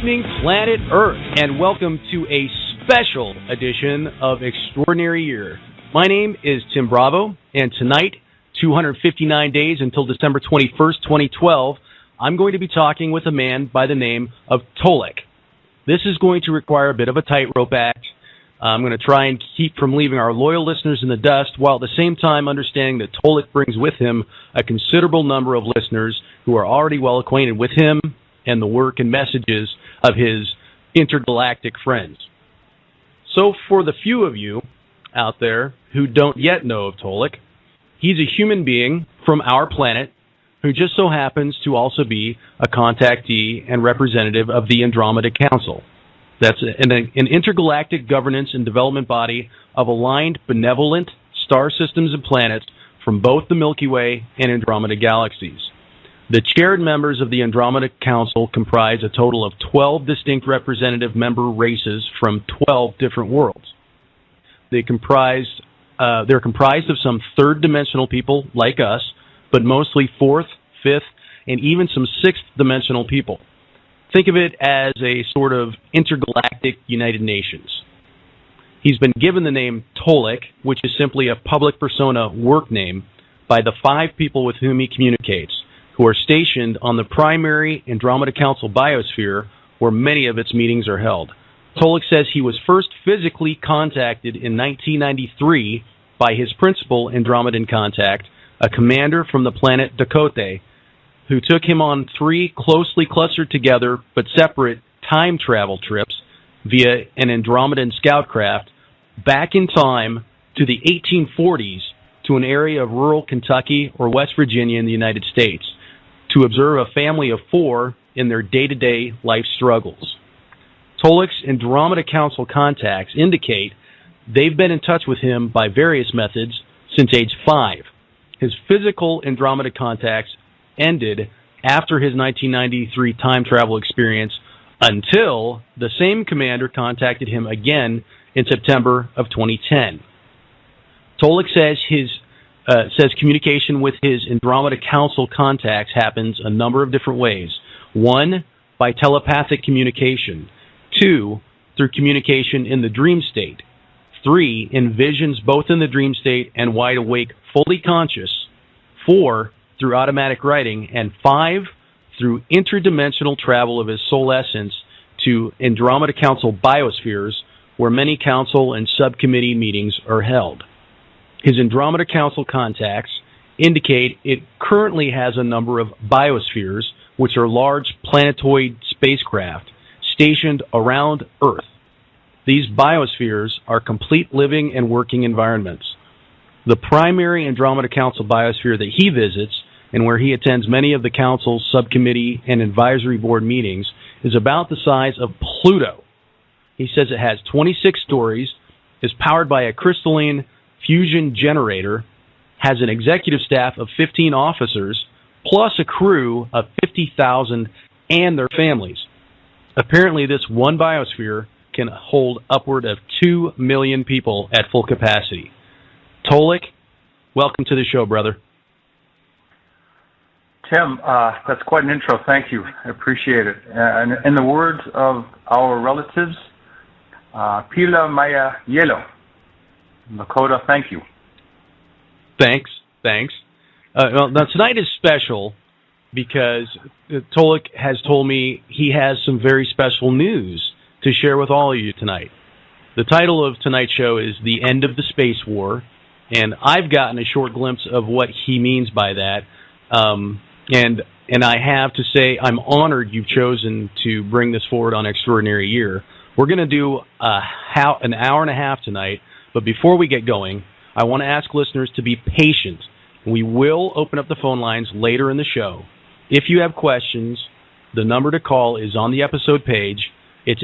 evening, planet Earth, and welcome to a special edition of Extraordinary Year. My name is Tim Bravo, and tonight, 259 days until December 21st, 2012, I'm going to be talking with a man by the name of Tolec. This is going to require a bit of a tightrope act. I'm going to try and keep from leaving our loyal listeners in the dust, while at the same time understanding that Tolec brings with him a considerable number of listeners who are already well acquainted with him and the work and messages of his intergalactic friends. So for the few of you out there who don't yet know of Tolec, he's a human being from our planet who just so happens to also be a contactee and representative of the Andromeda Council. That's an intergalactic governance and development body of aligned benevolent star systems and planets from both the Milky Way and Andromeda galaxies. The chaired members of the Andromeda Council comprise a total of 12 distinct representative member races from 12 different worlds. They're comprised of some third-dimensional people like us, but mostly fourth, fifth, and even some sixth-dimensional people. Think of it as a sort of intergalactic United Nations. He's been given the name Tolec, which is simply a public persona work name, by the 5 people with whom he communicates, who are stationed on the primary Andromeda Council biosphere, where many of its meetings are held. Tolec says he was first physically contacted in 1993 by his principal Andromedan contact, a commander from the planet Dakota, who took him on 3 closely clustered together but separate time travel trips via an Andromedan scout craft back in time to the 1840s to an area of rural Kentucky or West Virginia in the United States to observe a family of 4 in their day-to-day life struggles. Tolec's Andromeda Council contacts indicate they've been in touch with him by various methods since age 5. His physical Andromeda contacts ended after his 1993 time travel experience until the same commander contacted him again in September of 2010. Tolec says communication with his Andromeda Council contacts happens a number of different ways. 1, by telepathic communication. 2, through communication in the dream state. 3, in visions both in the dream state and wide awake, fully conscious. 4, through automatic writing. And 5, through interdimensional travel of his soul essence to Andromeda Council biospheres, where many council and subcommittee meetings are held. His Andromeda Council contacts indicate it currently has a number of biospheres, which are large planetoid spacecraft stationed around Earth. These biospheres are complete living and working environments. The primary Andromeda Council biosphere that he visits, and where he attends many of the Council's subcommittee and advisory board meetings, is about the size of Pluto. He says it has 26 stories, is powered by a crystalline fusion generator, has an executive staff of 15 officers, plus a crew of 50,000 and their families. Apparently, this one biosphere can hold upward of 2 million people at full capacity. Tolec, welcome to the show, brother. Tim, that's quite an intro. Thank you. I appreciate it. And in the words of our relatives, Pila Maya Yelo. Lakota, thank you. Thanks. Well, now tonight is special because Tolec has told me he has some very special news to share with all of you tonight. The title of tonight's show is The End of the Space War, and I've gotten a short glimpse of what he means by that. And I have to say I'm honored you've chosen to bring this forward on Extraordinary Year. We're going to do an hour and a half tonight. But before we get going, I want to ask listeners to be patient. We will open up the phone lines later in the show. If you have questions, the number to call is on the episode page. It's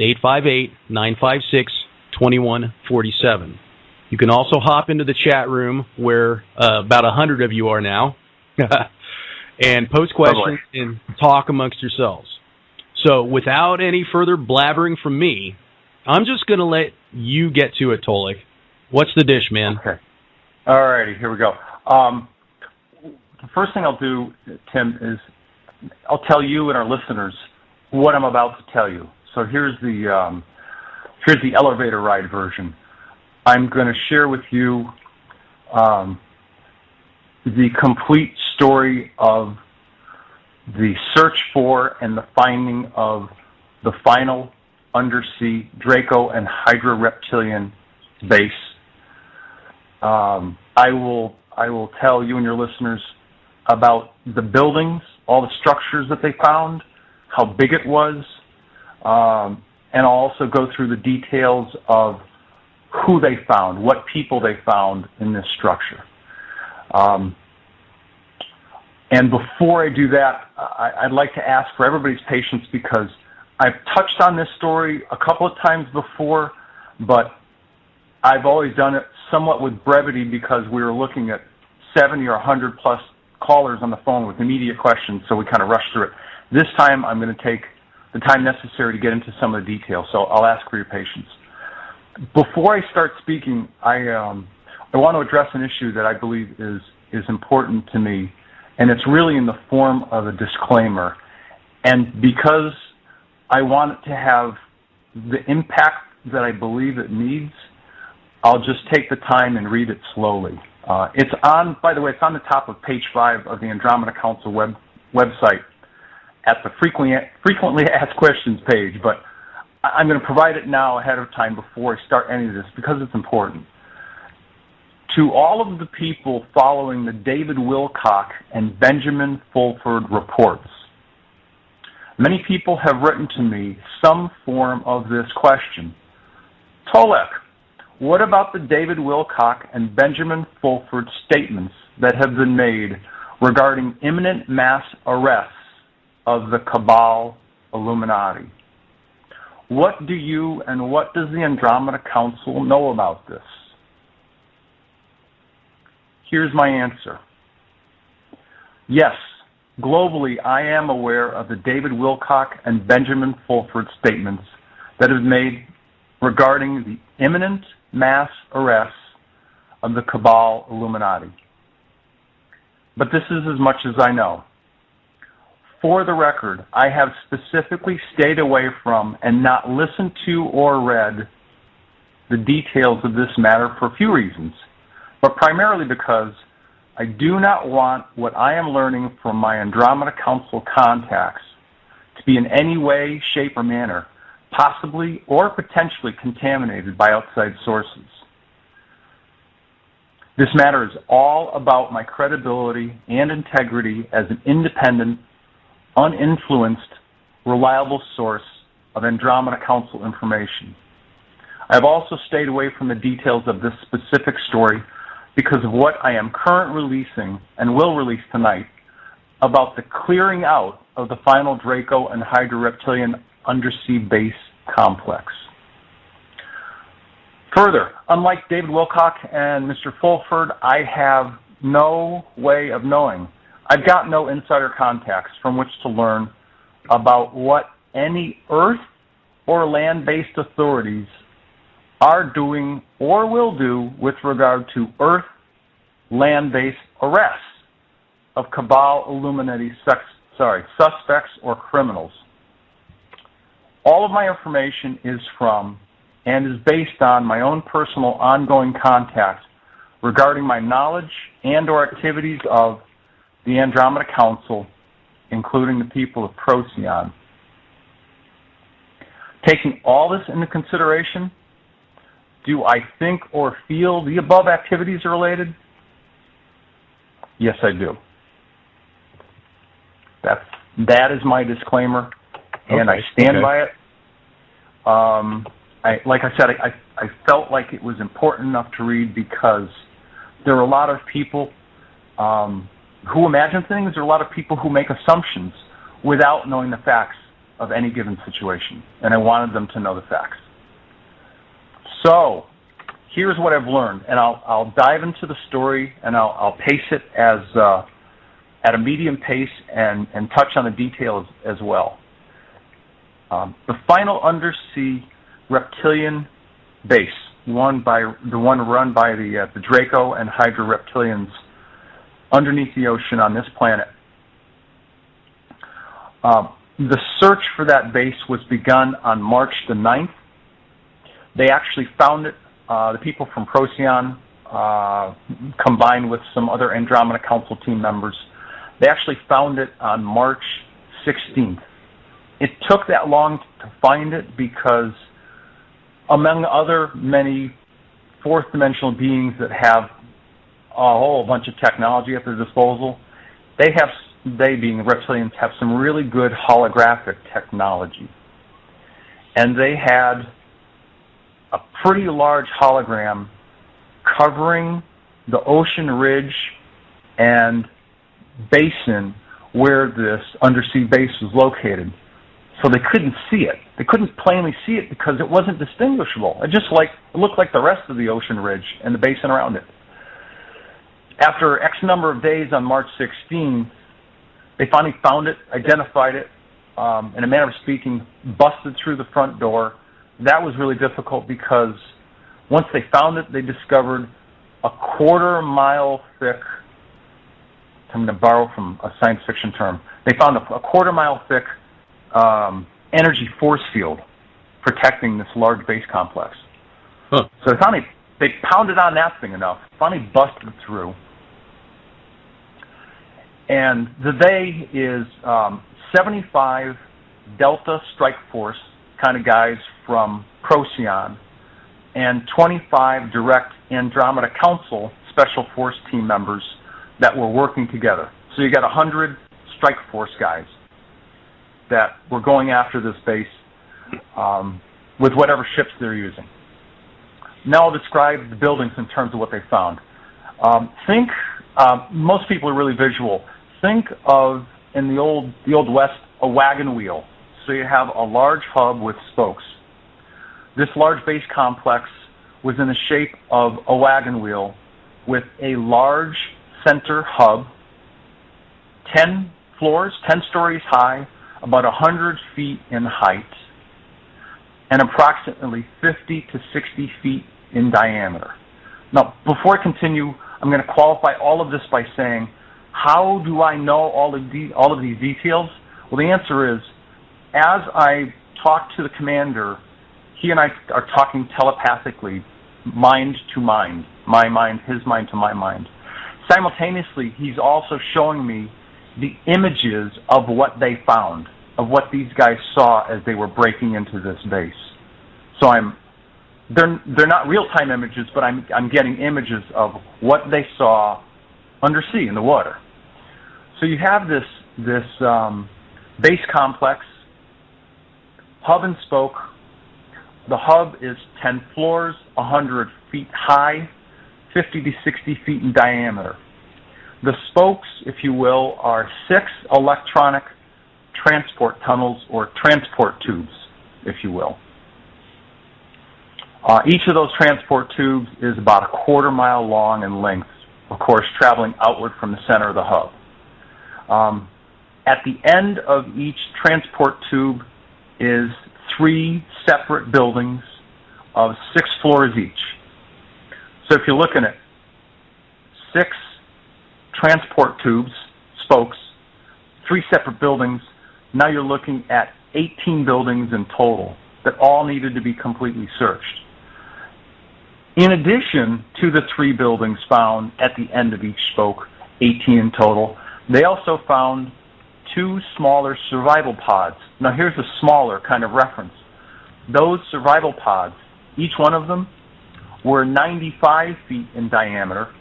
858-956-2147. You can also hop into the chat room where about 100 of you are now and post questions and talk amongst yourselves. So without any further blabbering from me, I'm just going to let you get to it, Tolec. What's the dish, man? Okay. All righty, here we go. The first thing I'll do, Tim, is I'll tell you and our listeners what I'm about to tell you. So here's the elevator ride version. I'm going to share with you the complete story of the search for and the finding of the final undersea Draco and Hydra Reptilian base. I will tell you and your listeners about the buildings, all the structures that they found, how big it was, and I'll also go through the details of who they found, what people they found in this structure. And before I do that, I'd like to ask for everybody's patience because I've touched on this story a couple of times before, but I've always done it somewhat with brevity because we were looking at 70 or 100 plus callers on the phone with immediate questions, so we kind of rushed through it. This time I'm going to take the time necessary to get into some of the details, so I'll ask for your patience. Before I start speaking, I want to address an issue that I believe is important to me, and it's really in the form of a disclaimer. And because I want it to have the impact that I believe it needs, I'll just take the time and read it slowly. It's on, by the way, it's on the top of page 5 of the Andromeda Council website at the frequently asked questions page, but I'm going to provide it now ahead of time before I start any of this because it's important. To all of the people following the David Wilcock and Benjamin Fulford reports, many people have written to me some form of this question. Tolec, what about the David Wilcock and Benjamin Fulford statements that have been made regarding imminent mass arrests of the Cabal Illuminati? What do you and what does the Andromeda Council know about this? Here's my answer. Yes, globally I am aware of the David Wilcock and Benjamin Fulford statements that have made regarding the imminent mass arrests of the Cabal Illuminati. But this is as much as I know. For the record, I have specifically stayed away from and not listened to or read the details of this matter for a few reasons, but primarily because I do not want what I am learning from my Andromeda Council contacts to be in any way, shape, or manner possibly or potentially contaminated by outside sources. This matter is all about my credibility and integrity as an independent, uninfluenced, reliable source of Andromeda Council information. I have also stayed away from the details of this specific story because of what I am currently releasing and will release tonight about the clearing out of the final Draco and Hydra Reptilian undersea base complex. Further, unlike David Wilcock and Mr. Fulford, I have no way of knowing. I've got no insider contacts from which to learn about what any Earth or land-based authorities are doing or will do with regard to Earth land-based arrests of Cabal Illuminati suspects or criminals. All of my information is from and is based on my own personal ongoing contacts regarding my knowledge and or activities of the Andromeda Council, including the people of Procyon. Taking all this into consideration, do I think or feel the above activities are related? Yes, I do. That is my disclaimer, and I stand by it. Like I said, I felt like it was important enough to read because there are a lot of people who imagine things. There are a lot of people who make assumptions without knowing the facts of any given situation, and I wanted them to know the facts. So here's what I've learned, and I'll dive into the story, and I'll pace it as at a medium pace and touch on the details as well. The final undersea reptilian base, the one run by the Draco and Hydra reptilians underneath the ocean on this planet. the search for that base was begun on March the 9th. They actually found it, the people from Procyon, combined with some other Andromeda Council team members, they actually found it on March 16th. It took that long to find it because, among other many fourth dimensional beings that have a whole bunch of technology at their disposal, they being the reptilians, have some really good holographic technology. And they had a pretty large hologram covering the ocean ridge and basin where this undersea base was located. So they couldn't see it. They couldn't plainly see it because it wasn't distinguishable. It looked like the rest of the ocean ridge and the basin around it. After X number of days on March 16, they finally found it, identified it, in a manner of speaking, busted through the front door. That was really difficult because once they found it, they discovered a quarter-mile thick, I'm going to borrow from a science fiction term, they found a quarter-mile thick energy force field protecting this large base complex. Huh. So they pounded on that thing enough, finally busted through. And the they is 75 Delta Strike Force kind of guys from Procyon and 25 direct Andromeda Council Special Force team members that were working together. So you got 100 Strike Force guys that were going after this base with whatever ships they're using. Now I'll describe the buildings in terms of what they found. Most people are really visual. Think of, in the old West, a wagon wheel. So you have a large hub with spokes. This large base complex was in the shape of a wagon wheel with a large center hub, 10 floors, 10 stories high, about 100 feet in height, and approximately 50 to 60 feet in diameter. Now, before I continue, I'm going to qualify all of this by saying, how do I know all of these details? Well, the answer is, as I talk to the commander, he and I are talking telepathically, mind to mind, my mind, his mind to my mind. Simultaneously, he's also showing me the images of what they found, of what these guys saw as they were breaking into this base. So they're not real-time images, but I'm getting images of what they saw undersea in the water. So you have this base complex, hub and spoke. The hub is 10 floors, 100 feet high, 50 to 60 feet in diameter. The spokes, if you will, are 6 electronic transport tunnels or transport tubes, if you will. Each of those transport tubes is about a quarter-mile long in length, of course, traveling outward from the center of the hub. At the end of each transport tube is 3 separate buildings of 6 floors each. So if you're looking at 6 transport tubes, spokes, 3 separate buildings, now you're looking at 18 buildings in total that all needed to be completely searched. In addition to the 3 buildings found at the end of each spoke, 18 in total, they also found 2 smaller survival pods. Now here's a smaller kind of reference. Those survival pods, each one of them, were 95 feet in diameter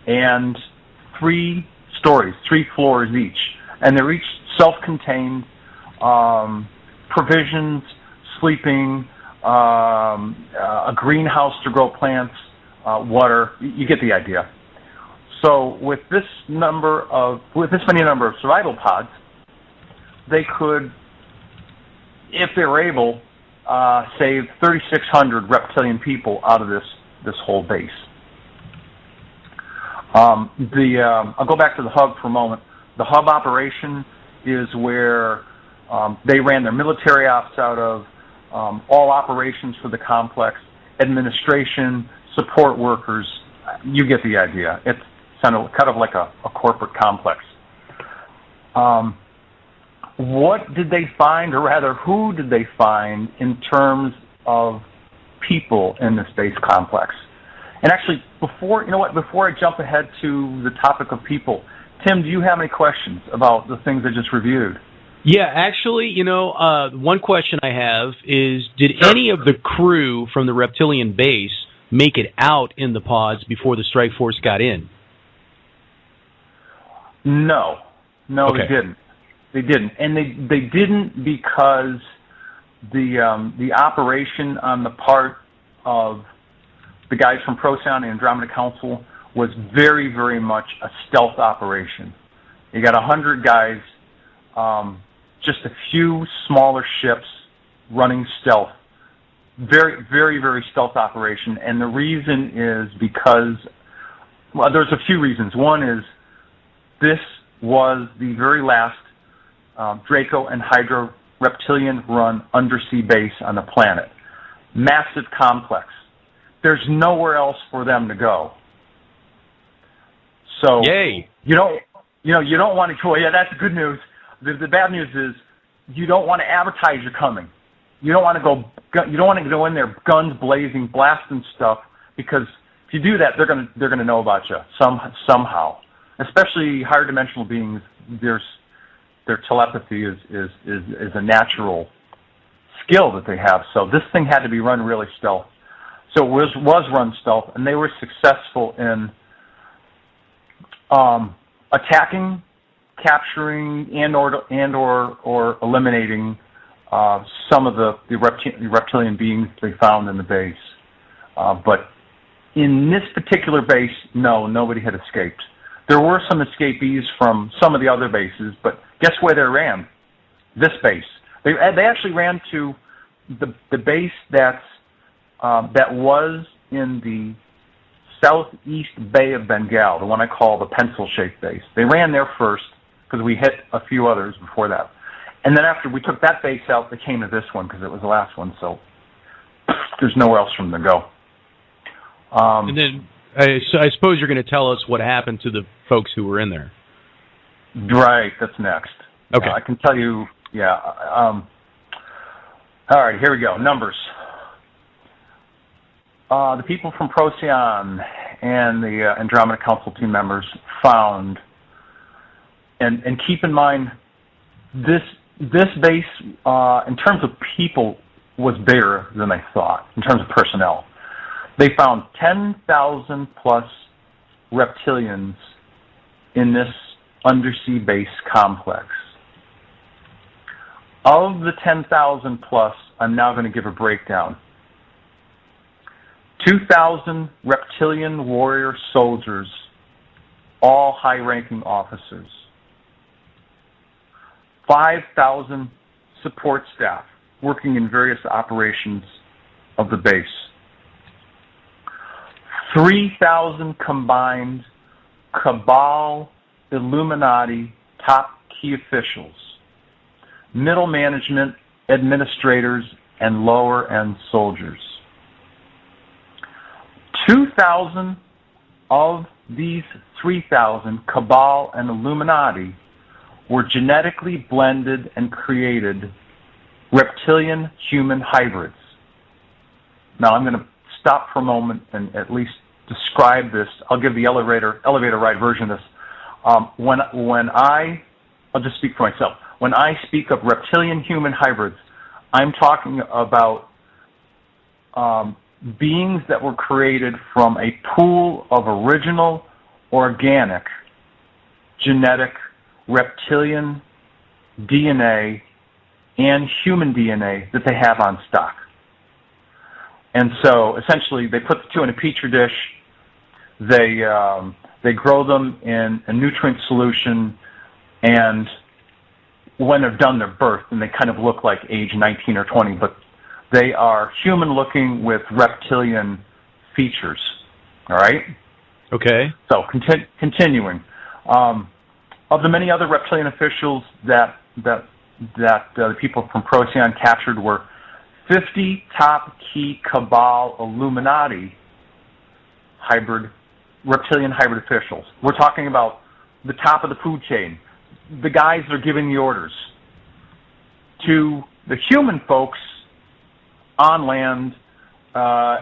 and 3 stories, 3 floors each. And they're each self-contained, provisions, sleeping, a greenhouse to grow plants, water. You get the idea. So with this many number of survival pods, they could, if they were able, save 3,600 reptilian people out of this whole base. I'll go back to the hub for a moment. The hub operation is where they ran their military ops out of, all operations for the complex, administration, support workers. You get the idea. It's kind of like a corporate complex. what did they find, or rather, who did they find in terms of people in the space complex? And actually, before I jump ahead to the topic of people, Tim, do you have any questions about the things I just reviewed? Yeah, actually, one question I have is, did any of the crew from the Reptilian base make it out in the pods before the strike force got in? No, okay. They didn't, and they didn't because the operation on the part of the guys from Procyon and Andromeda Council was very, very much a stealth operation. You got 100 guys, just a few smaller ships running stealth. Very, very, very stealth operation, and the reason is because, well, there's a few reasons. One is this was the very last Draco and Hydra Reptilian run undersea base on the planet. Massive complex. There's nowhere else for them to go. So yay! You don't want to. Well, yeah, that's good news. The bad news is you don't want to advertise you're coming. You don't want to go. You don't want to go in there guns blazing, blasting stuff, because if you do that, they're gonna know about you somehow. Especially higher dimensional beings, their telepathy is a natural skill that they have. So this thing had to be run really stealth. So it was run stealth, and they were successful in attacking, capturing, and or eliminating some of the reptilian beings they found in the base. But in this particular base, no, nobody had escaped. There were some escapees from some of the other bases, but guess where they ran? This base. They actually ran to the base that was in the southeast Bay of Bengal, the one I call the pencil-shaped base. They ran there first because we hit a few others before that. And then after we took that base out, they came to this one because it was the last one, so there's nowhere else for them to go. And then I suppose you're going to tell us what happened to the folks who were in there. Right, that's next. Okay. I can tell you, yeah. All right, here we go. Numbers. The people from Procyon and the Andromeda Council team members found, and keep in mind, this base, in terms of people, was bigger than they thought, in terms of personnel. They found 10,000 plus reptilians in this undersea base complex. Of the 10,000 plus, I'm now going to give a breakdown. 2,000 reptilian warrior soldiers, all high-ranking officers. 5,000 support staff working in various operations of the base. 3,000 combined Cabal Illuminati top key officials, middle management, administrators, and lower-end soldiers. 2,000 of these 3,000 Cabal and Illuminati were genetically blended and created reptilian-human hybrids. Now, I'm going to stop for a moment and at least describe this. I'll give the elevator ride version of this. I'll just speak for myself. When I speak of reptilian-human hybrids, I'm talking about beings that were created from a pool of original, organic, genetic, reptilian DNA and human DNA that they have on stock. And so, essentially, they put the two in a petri dish. They grow them in a nutrient solution, and when they're done, they're birthed, and they kind of look like age 19 or 20, but they are human-looking with reptilian features. All right? Okay. So, continuing. Of the many other reptilian officials that the people from Procyon captured were 50 top key Cabal Illuminati reptilian hybrid officials. We're talking about the top of the food chain, the guys that are giving the orders. to the human folks on land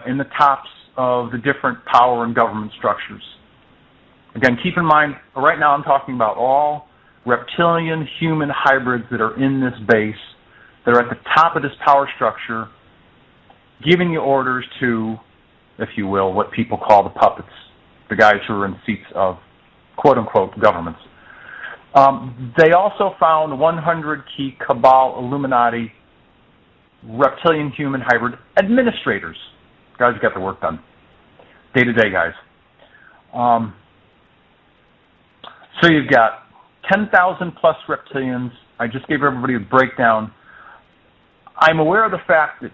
in the tops of the different power and government structures. Again, keep in mind, right now I'm talking about all reptilian human hybrids that are in this base, that are at the top of this power structure, giving you orders to, if you will, what people call the puppets, the guys who are in seats of quote-unquote governments. They also found 100 key Cabal Illuminati reptilian human hybrid administrators, guys who got their work done, day-to-day guys. So you've got 10,000 plus reptilians. I just gave everybody a breakdown. I'm aware of the fact that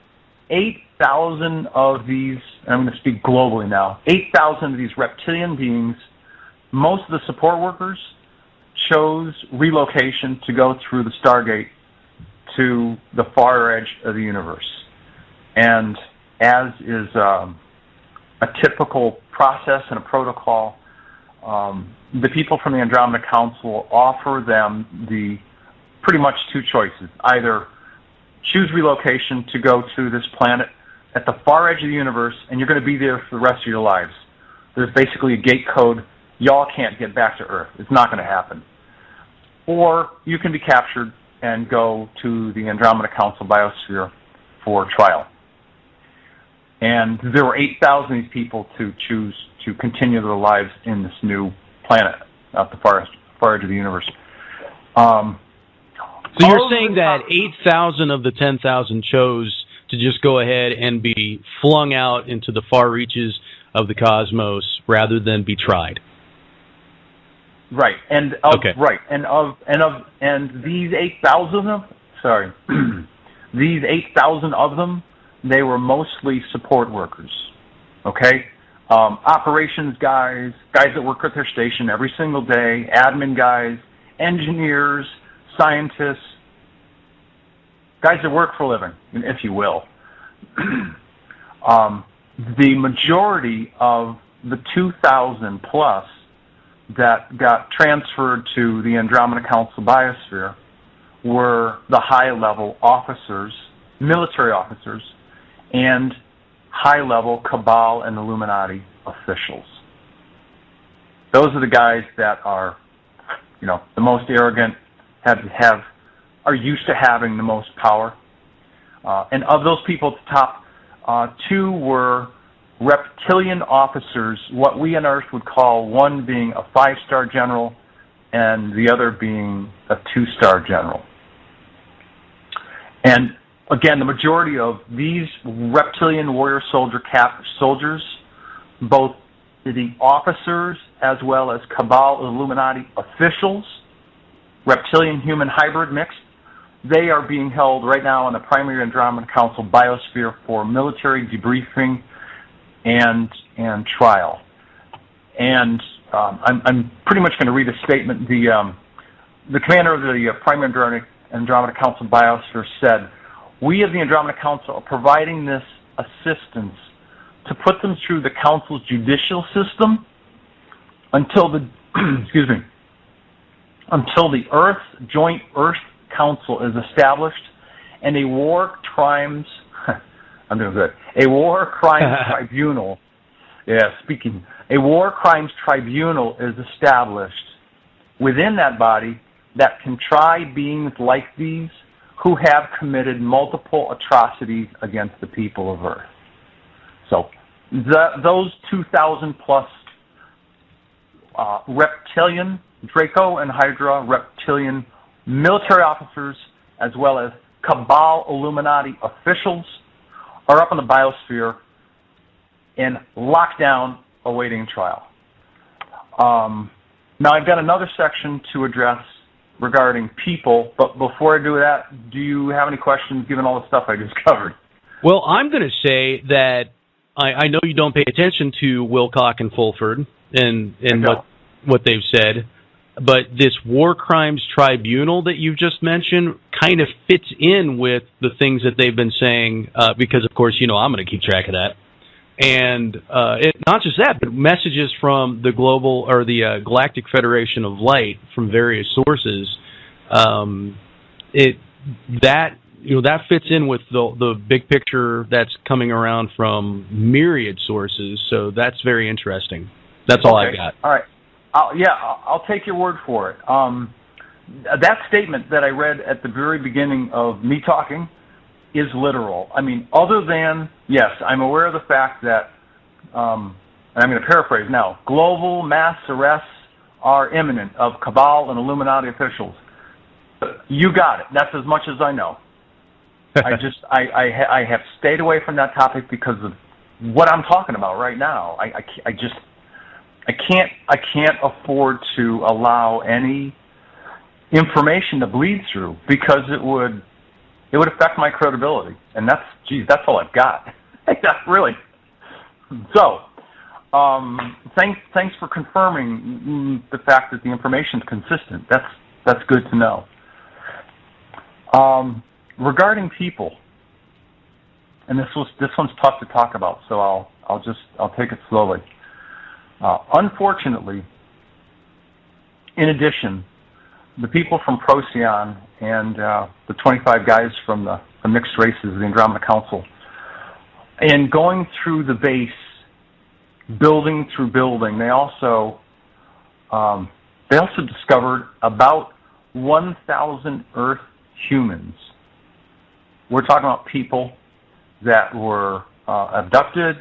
8,000 of these, and I'm going to speak globally now, 8,000 of these reptilian beings, most of the support workers chose relocation to go through the Stargate to the far edge of the universe. And as is a typical process and a protocol, the people from the Andromeda Council offer them the pretty much two choices. Either choose relocation to go to this planet at the far edge of the universe, and you're going to be there for the rest of your lives. There's basically a gate code. Y'all can't get back to Earth. It's not going to happen. Or you can be captured and go to the Andromeda Council biosphere for trial. And there were 8,000 of these people to choose to continue their lives in this new planet at the far edge of the universe. So you're saying that 8,000 of the 10,000 chose to just go ahead and be flung out into the far reaches of the cosmos rather than be tried. Right, and these 8,000 of them, sorry, these 8,000 of them, they were mostly support workers. Okay, operations guys that work at their station every single day, admin guys, engineers, scientists, guys that work for a living, if you will. The majority of the 2,000 plus that got transferred to the Andromeda Council biosphere were the high-level officers, military officers, and high-level Cabal and Illuminati officials. Those are the guys that are, the most arrogant, are used to having the most power. And of those people at the top, two were reptilian officers, what we on Earth would call one being a 5-star general and the other being a 2-star general. And again, the majority of these reptilian warrior soldiers, both the officers as well as Cabal Illuminati officials, reptilian human hybrid mixed, they are being held right now in the primary Andromeda Council biosphere for military debriefing and trial. And I'm pretty much going to read a statement. The commander of the primary Andromeda Council biosphere said, "We of the Andromeda Council are providing this assistance to put them through the Council's judicial system until the until the Joint Earth Council is established and a war crimes I'm doing good. A war crimes tribunal. A war crimes tribunal is established within that body that can try beings like these who have committed multiple atrocities against the people of Earth." So those 2,000 plus reptilian, Draco and Hydra reptilian military officers, as well as Cabal Illuminati officials, are up in the biosphere in lockdown awaiting trial. Now, I've got another section to address regarding people, but before I do that, do you have any questions given all the stuff I just covered? Well, I'm going to say that I know you don't pay attention to Wilcock and Fulford and what they've said, but this war crimes tribunal that you've just mentioned kind of fits in with the things that they've been saying, because, of course, I'm going to keep track of that. And not just that, but messages from the global or the Galactic Federation of Light from various sources. that that fits in with the big picture that's coming around from myriad sources. So that's very interesting. That's all I've got. All right. I'll take your word for it. That statement that I read at the very beginning of me talking is literal. I mean, other than, yes, I'm aware of the fact that, and I'm going to paraphrase now, global mass arrests are imminent of Cabal and Illuminati officials. You got it. That's as much as I know. I have stayed away from that topic because of what I'm talking about right now. I can't afford to allow any information to bleed through because it would affect my credibility, and that's all I've got. Really. So, thanks for confirming the fact that the information is consistent. That's good to know. Regarding people, and this one's tough to talk about, so I'll take it slowly. Unfortunately, in addition, the people from Procyon and the 25 guys from the mixed races of the Andromeda Council, and going through the base, building through building, they also discovered about 1,000 Earth humans. We're talking about people that were abducted,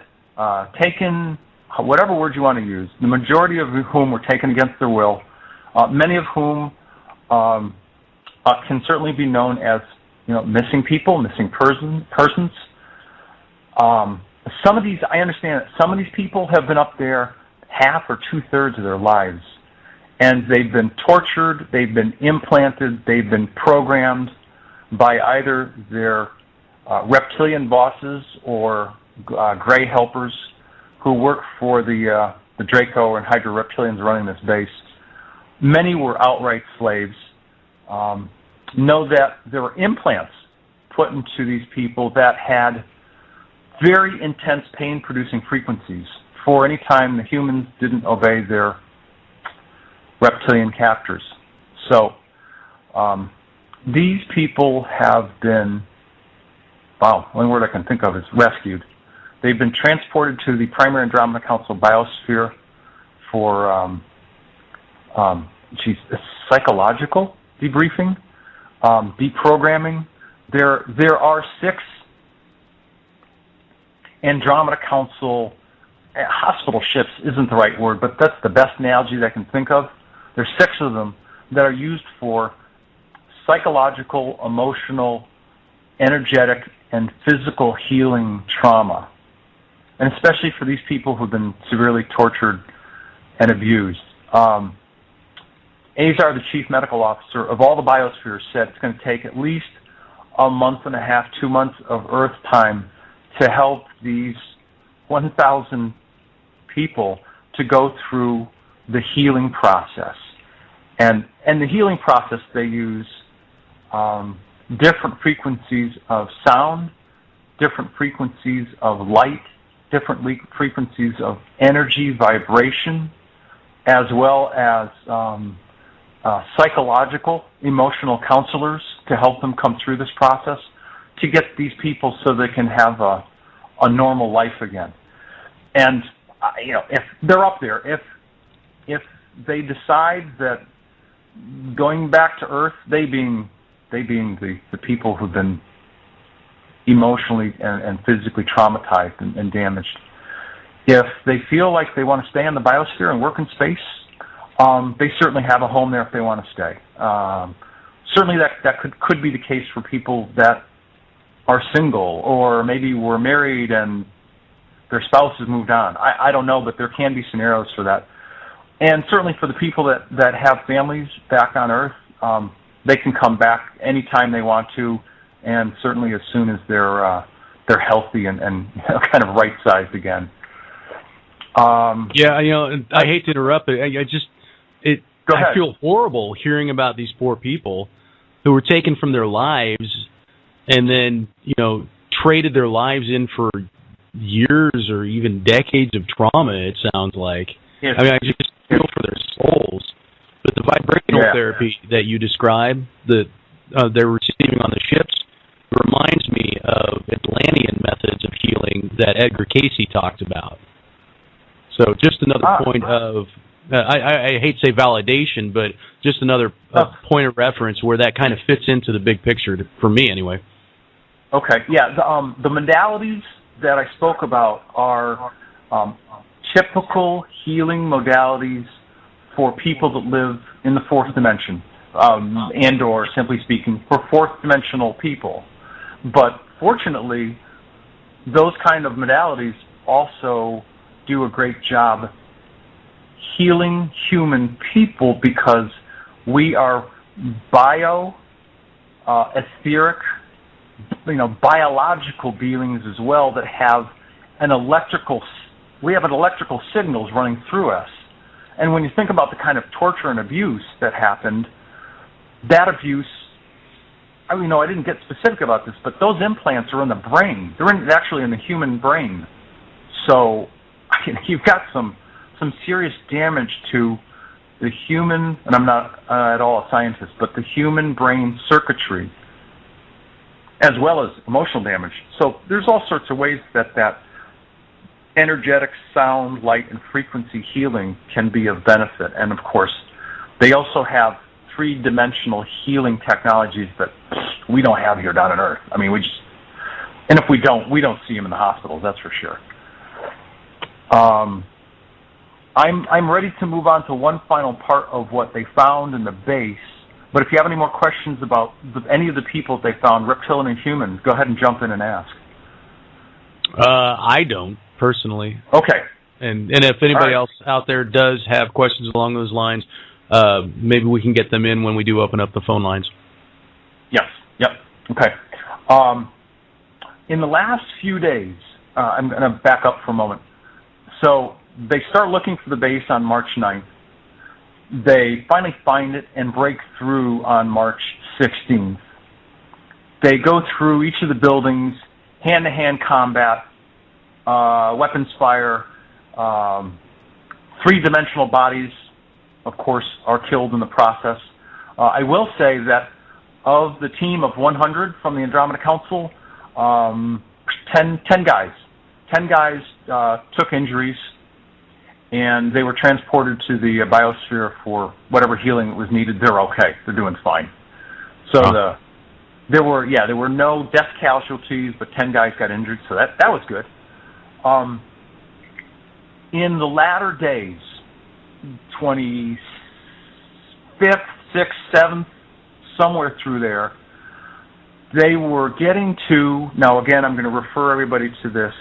taken, whatever word you want to use, the majority of whom were taken against their will, many of whom can certainly be known as missing people, missing persons. Some of these, I understand that some of these people have been up there half or two-thirds of their lives, and they've been tortured, they've been implanted, they've been programmed by either their reptilian bosses or gray helpers who work for the Draco and Hydra Reptilians running this base. Many were outright slaves. Know that there were implants put into these people that had very intense pain-producing frequencies for any time the humans didn't obey their reptilian captors. So these people have been, one word I can think of is rescued. They've been transported to the primary Andromeda Council biosphere for psychological debriefing, deprogramming. There are 6 Andromeda Council hospital ships isn't the right word, but that's the best analogy that I can think of. There's 6 of them that are used for psychological, emotional, energetic, and physical healing trauma, and especially for these people who've been severely tortured and abused. Azar, the chief medical officer of all the biospheres, said it's going to take at least a month and a half, 2 months of Earth time to help these 1,000 people to go through the healing process. And the healing process, they use different frequencies of sound, different frequencies of light, different frequencies of energy, vibration, as well as psychological, emotional counselors to help them come through this process to get these people so they can have a normal life again. And if they're up there, if they decide that going back to Earth, they being the people who've been emotionally and physically traumatized and damaged, if they feel like they want to stay in the biosphere and work in space, they certainly have a home there if they want to stay. Certainly that could be the case for people that are single or maybe were married and their spouse has moved on. I don't know, but there can be scenarios for that. And certainly for the people that have families back on Earth, they can come back anytime they want to, and certainly as soon as they're healthy and kind of right-sized again. I hate to interrupt, but I feel horrible hearing about these poor people who were taken from their lives and then, traded their lives in for years or even decades of trauma, it sounds like. Yes. I mean, I just feel for their souls. But the vibrational therapy that you describe, the they're receiving on the ships reminds me of Atlantean methods of healing that Edgar Casey talked about. So just another point of, I hate to say validation, but just another point of reference where that kind of fits into the big picture, for me anyway. Okay, yeah, the modalities that I spoke about are typical healing modalities for people that live in the fourth dimension, and or, simply speaking, for fourth dimensional people. But fortunately, those kind of modalities also do a great job healing human people because we are etheric, biological beings as well that have we have an electrical signals running through us. And when you think about the kind of torture and abuse that happened, that abuse, I didn't get specific about this, but those implants are in the brain. They're actually in the human brain. So you've got some serious damage to the human, and I'm not at all a scientist, but the human brain circuitry, as well as emotional damage. So there's all sorts of ways that energetic sound, light, and frequency healing can be of benefit. And of course, they also have three-dimensional healing technologies that we don't have here down on Earth. And if we don't see them in the hospitals, that's for sure. I'm ready to move on to one final part of what they found in the base. But if you have any more questions about any of the people they found, reptilian and human, go ahead and jump in and ask. I don't, personally. Okay. And if anybody else out there does have questions along those lines, maybe we can get them in when we do open up the phone lines. Yes. Yep. Okay. In the last few days, I'm going to back up for a moment. So they start looking for the base on March 9th. They finally find it and break through on March 16th. They go through each of the buildings, hand-to-hand combat, weapons fire, three-dimensional bodies, of course, are killed in the process. I will say that of the team of 100 from the Andromeda Council, 10 guys took injuries, and they were transported to the biosphere for whatever healing was needed. They're okay. They're doing fine. So there were no death casualties, but 10 guys got injured, so that was good. In the latter days, 25th, 6th, 7th, somewhere through there, they were getting to, now again, I'm going to refer everybody to this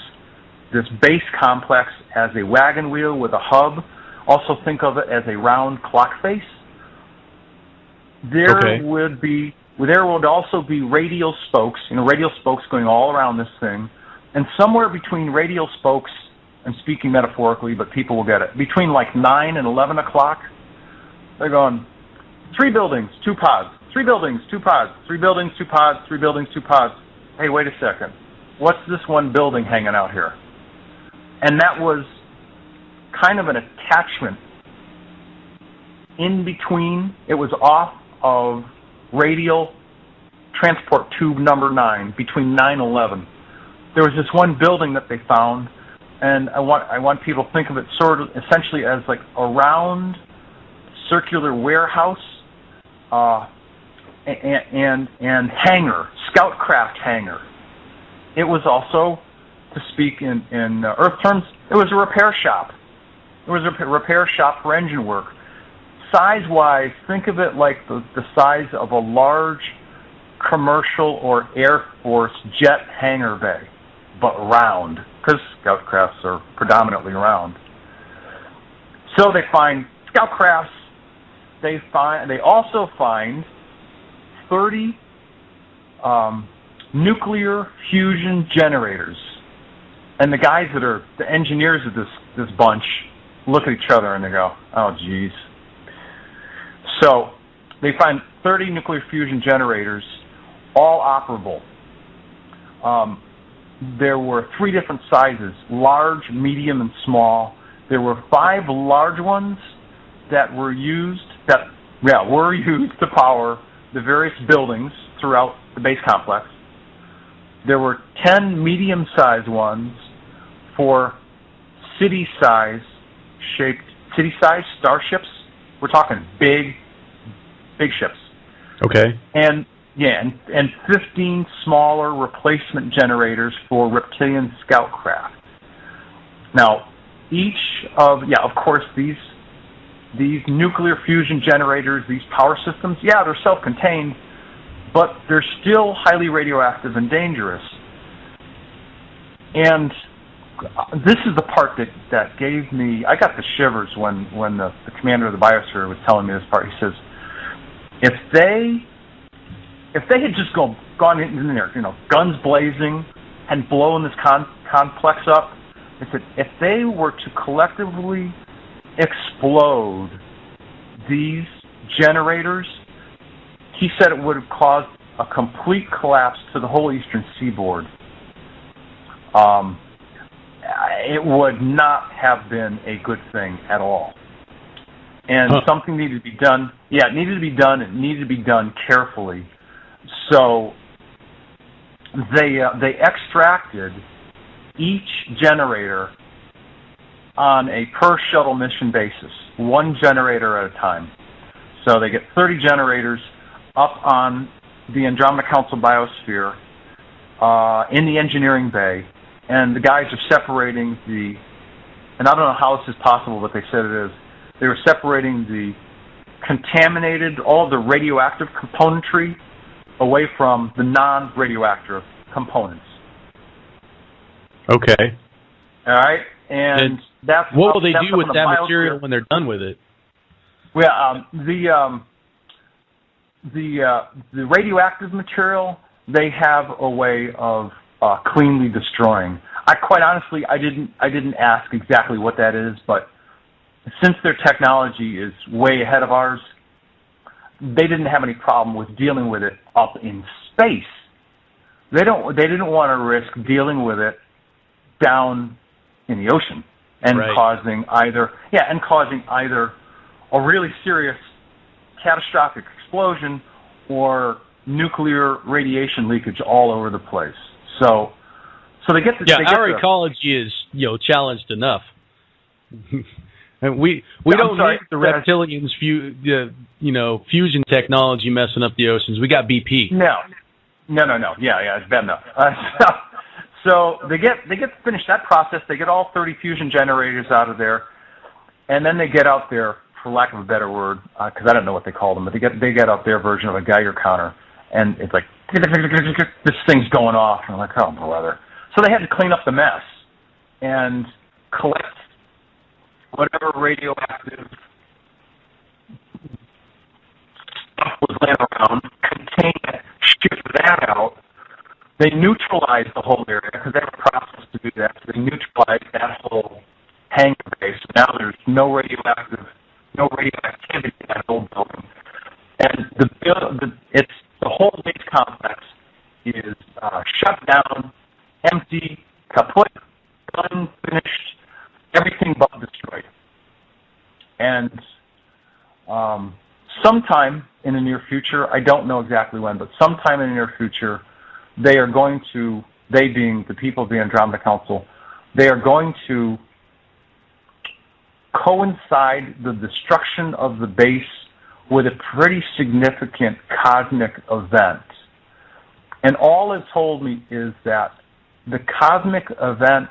base complex as a wagon wheel with a hub. Also think of it as a round clock face. There would also be radial spokes, radial spokes going all around this thing. And somewhere between radial spokes, I'm speaking metaphorically, but people will get it, between like 9 and 11 o'clock, they're going, 3 buildings, 2 pods, 3 buildings, 2 pods, 3 buildings, 2 pods, 3 buildings, 2 pods. Hey, wait a second. What's this one building hanging out here? And that was kind of an attachment in between. It was off of radial transport tube number 9, between 9 and 11. There was this one building that they found, and I want people to think of it sort of essentially as like a round circular warehouse and hangar, scoutcraft hangar. It was also, to speak in Earth terms, it was a repair shop. It was a repair shop for engine work. Size-wise, think of it like the size of a large commercial or Air Force jet hangar bay, but round, because scoutcrafts are predominantly round. So they find scoutcrafts. They also find 30 nuclear fusion generators. And the guys that are the engineers of this bunch look at each other and they go, oh, geez. So they find 30 nuclear fusion generators, all operable. There were 3 different sizes, large, medium, and small. There were 5 large ones that were used to power the various buildings throughout the base complex. There were 10 medium-sized ones for city-size starships. We're talking big ships. Okay. And 15 smaller replacement generators for Reptilian scout craft. Now, of course, these nuclear fusion generators, these power systems, they're self-contained, but they're still highly radioactive and dangerous. And this is the part that gave me, I got the shivers when the commander of the biosphere was telling me this part. He says, if they had just gone in there, guns blazing, and blown this complex up, he said, if they were to collectively explode these generators, he said it would have caused a complete collapse to the whole eastern seaboard. It would not have been a good thing at all. And something needed to be done. Yeah, it needed to be done. It needed to be done carefully. So they extracted each generator on a per shuttle mission basis, one generator at a time. So they get 30 generators up on the Andromeda Council biosphere in the engineering bay, and the guys are separating and I don't know how this is possible, but they said it is, they were separating the contaminated, all the radioactive componentry away from the non-radioactive components. Okay. All right, and that's what will they do with that material when they're done with it? Well, the radioactive material, they have a way of cleanly destroying. Quite honestly, I didn't ask exactly what that is, but since their technology is way ahead of ours, they didn't have any problem with dealing with it up in space. They didn't want to risk dealing with it down in the ocean and causing either a really serious catastrophic explosion or nuclear radiation leakage all over the place. So they get the our ecology is challenged enough. And we don't need the reptilians fusion technology messing up the oceans. We got BP. No. Yeah, it's bad enough. So they get to finish that process. They get all 30 fusion generators out of there, and then they get out there, for lack of a better word, because I don't know what they call them, but they get out their version of a Geiger counter, and it's like this thing's going off, and I'm like, oh brother. So they had to clean up the mess and collect whatever radioactive stuff was laying around, contain it, ship that out. They neutralized the whole area because they have a process to do that. So they neutralized that whole hangar base. So now there's no radioactivity in that whole building. And the whole base complex is shut down, empty, kaput, unfinished, everything but destroyed. And sometime in the near future, I don't know exactly when, but sometime in the near future, they are going to, they being the people of the Andromeda Council, they are going to coincide the destruction of the base with a pretty significant cosmic event. And all it's told me is that the cosmic event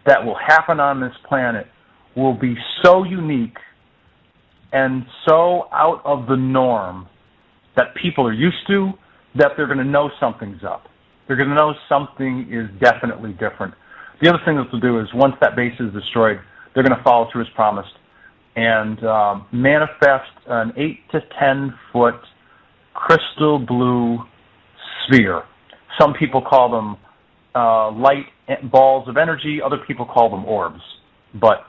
that will happen on this planet will be so unique and so out of the norm that people are used to, that they're going to know something's up. They're going to know something is definitely different. The other thing that they'll do is once that base is destroyed, they're going to follow through as promised and manifest an 8 to 10 foot crystal blue sphere. Some people call them light balls of energy. Other people call them orbs. But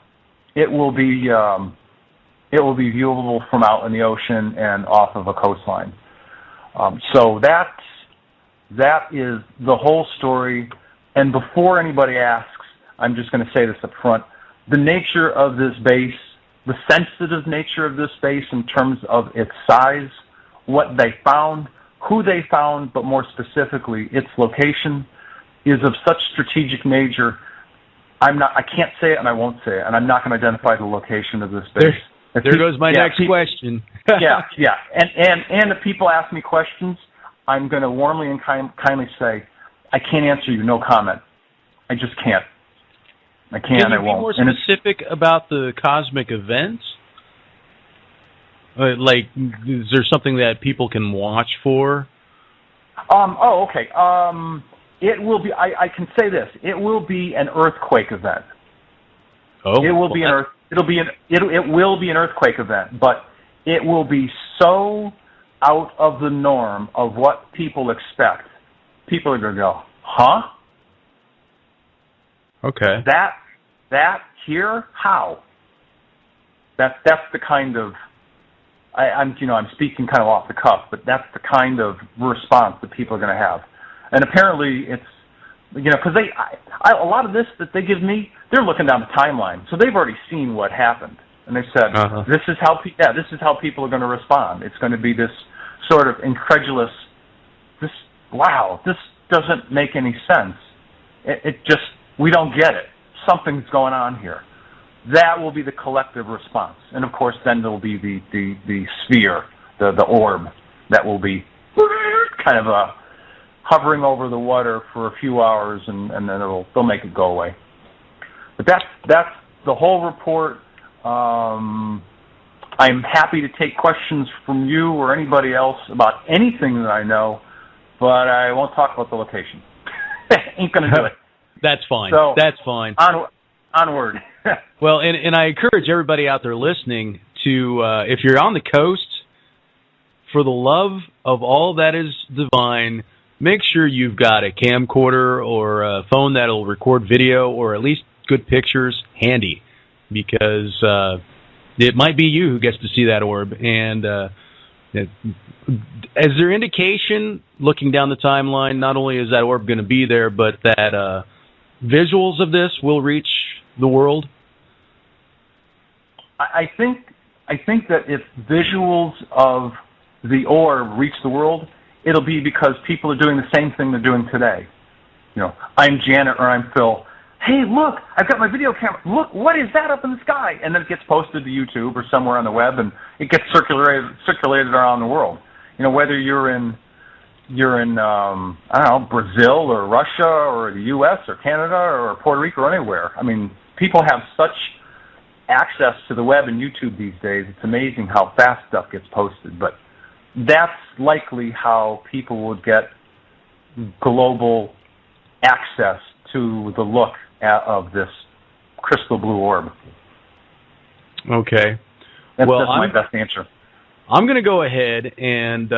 it will be viewable from out in the ocean and off of a coastline. So that is the whole story. And before anybody asks, I'm just going to say this up front. The nature of this base, the sensitive nature of this base in terms of its size, what they found, who they found, but more specifically, its location is of such strategic nature. I can't say it, and I won't say it, and I'm not going to identify the location of this base. There goes my next question. yeah. And if people ask me questions, I'm going to warmly and kindly say, I can't answer you, no comment. I just can't. I can't, Can you I won't. be more specific about the cosmic events? Like, is there something that people can watch for? Okay. It will be, I can say this, it will be an earthquake event. Oh. It will be an earthquake event, but it will be so out of the norm of what people expect. People are going to go, huh? Okay. That here? How? That's the kind of, I'm speaking kind of off the cuff, but that's the kind of response that people are going to have. And apparently it's, because a lot of this that they give me, they're looking down the timeline, so they've already seen what happened, and they said, this is how people are going to respond. It's going to be this sort of incredulous, this doesn't make any sense. It just, we don't get it. Something's going on here. That will be the collective response, and of course, then there will be the sphere, the orb that will be kind of hovering over the water for a few hours, and then they'll make it go away. But that's the whole report. I'm happy to take questions from you or anybody else about anything that I know, but I won't talk about the location. Ain't going to do it. That's fine. So, that's fine. Onward. Well, and I encourage everybody out there listening to, if you're on the coast, for the love of all that is divine, make sure you've got a camcorder or a phone that'll record video or at least good pictures handy, because it might be you who gets to see that orb. And as their indication, looking down the timeline, not only is that orb going to be there, but that visuals of this will reach the world. I think that if visuals of the orb reach the world, it'll be because people are doing the same thing they're doing today. I'm Janet or I'm Phil. Hey, look, I've got my video camera. Look, what is that up in the sky? And then it gets posted to YouTube or somewhere on the web, and it gets circulated around the world. Whether you're in I don't know, Brazil or Russia or the U.S. or Canada or Puerto Rico or anywhere. I mean, people have such access to the web and YouTube these days. It's amazing how fast stuff gets posted. But that's likely how people would get global access to the look of this crystal blue orb. Okay. That's my best answer. I'm going to go ahead and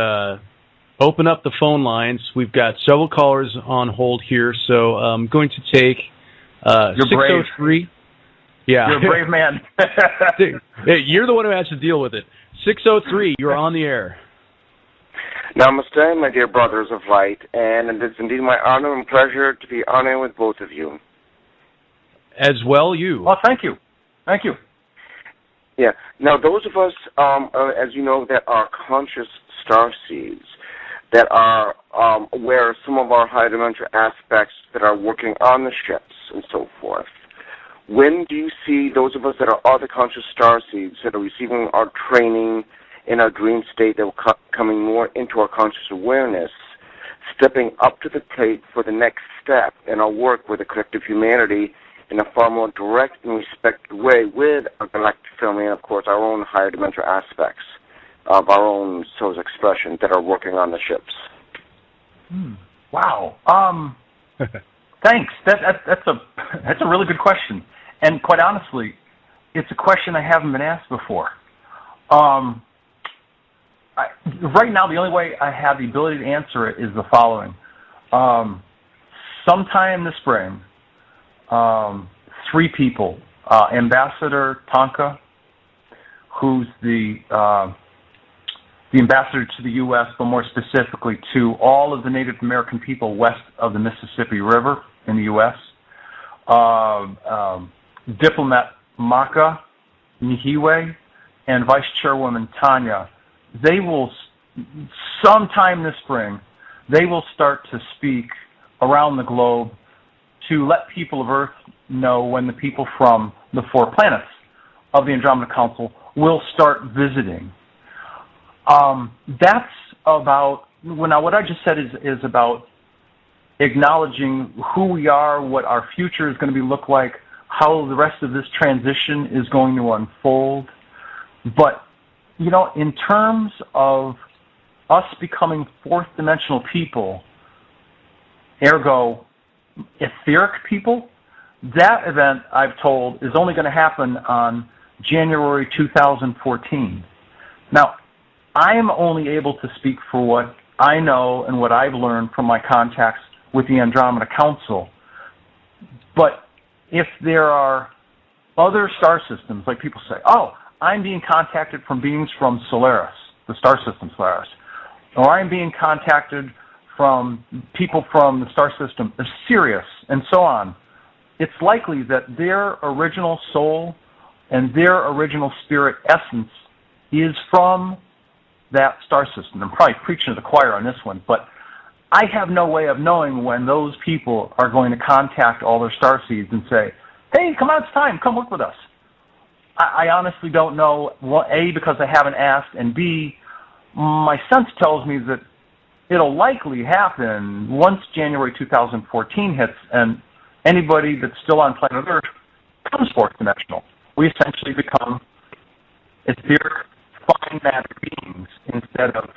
open up the phone lines. We've got several callers on hold here, so I'm going to take 603. Yeah. You're a brave man. You're the one who has to deal with it. 603, you're on the air. Namaste, my dear brothers of light, and it is indeed my honor and pleasure to be on air with both of you. As well, you. Well, thank you. Thank you. Yeah. Now, those of us, as you know, that are conscious starseeds, that are aware of some of our high dimensional aspects that are working on the ships and so forth, when do you see those of us that are other conscious starseeds that are receiving our training in our dream state, that are coming more into our conscious awareness, stepping up to the plate for the next step in our work with the collective humanity in a far more direct and respected way with our galactic family and, of course, our own higher dimensional aspects of our own soul's expression that are working on the ships? Wow. Thanks. That's a really good question. And quite honestly, it's a question I haven't been asked before. Right now, the only way I have the ability to answer it is the following. Sometime this spring, 3 people, Ambassador Tonka, who's the ambassador to the U.S., but more specifically to all of the Native American people west of the Mississippi River in the U.S., Diplomat Maka Nihiwe, and Vice Chairwoman Tanya, they will sometime this spring, they will start to speak around the globe to let people of Earth know when the people from the 4 planets of the Andromeda Council will start visiting. That's about, now what I just said is about acknowledging who we are, what our future is going to look like, how the rest of this transition is going to unfold. But, you know, in terms of us becoming 4th dimensional people, ergo etheric people, that event, I've told, is only going to happen on January 2014. Now, I am only able to speak for what I know and what I've learned from my contacts with the Andromeda Council. But if there are other star systems, like people say, oh, I'm being contacted from beings from Solaris, the star system Solaris, or I'm being contacted from people from the star system of Sirius, and so on, it's likely that their original soul and their original spirit essence is from that star system. I'm probably preaching to the choir on this one, but I have no way of knowing when those people are going to contact all their starseeds and say, hey, come on, it's time, come work with us. I honestly don't know, A, because I haven't asked, and B, my sense tells me that it'll likely happen once January 2014 hits, and anybody that's still on planet Earth becomes 4th dimensional. We essentially become etheric, fine matter beings instead of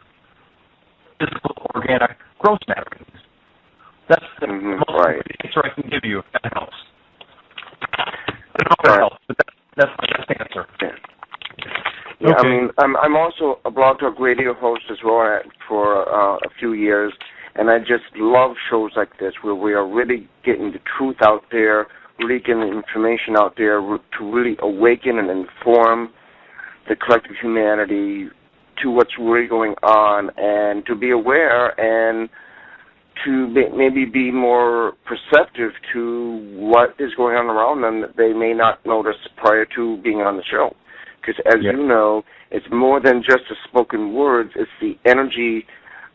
physical, organic, gross matter beings. That's the most answer I can give you, if that helps. I don't know if that helps, but that's my best answer. Yeah, okay. I mean, I'm also a Blog Talk Radio host as well for a few years, and I just love shows like this where we are really getting the truth out there, really getting the information out there to really awaken and inform the collective humanity to what's really going on, and to be aware and to maybe be more perceptive to what is going on around them that they may not notice prior to being on the show. Because as you know, it's more than just the spoken words, it's the energy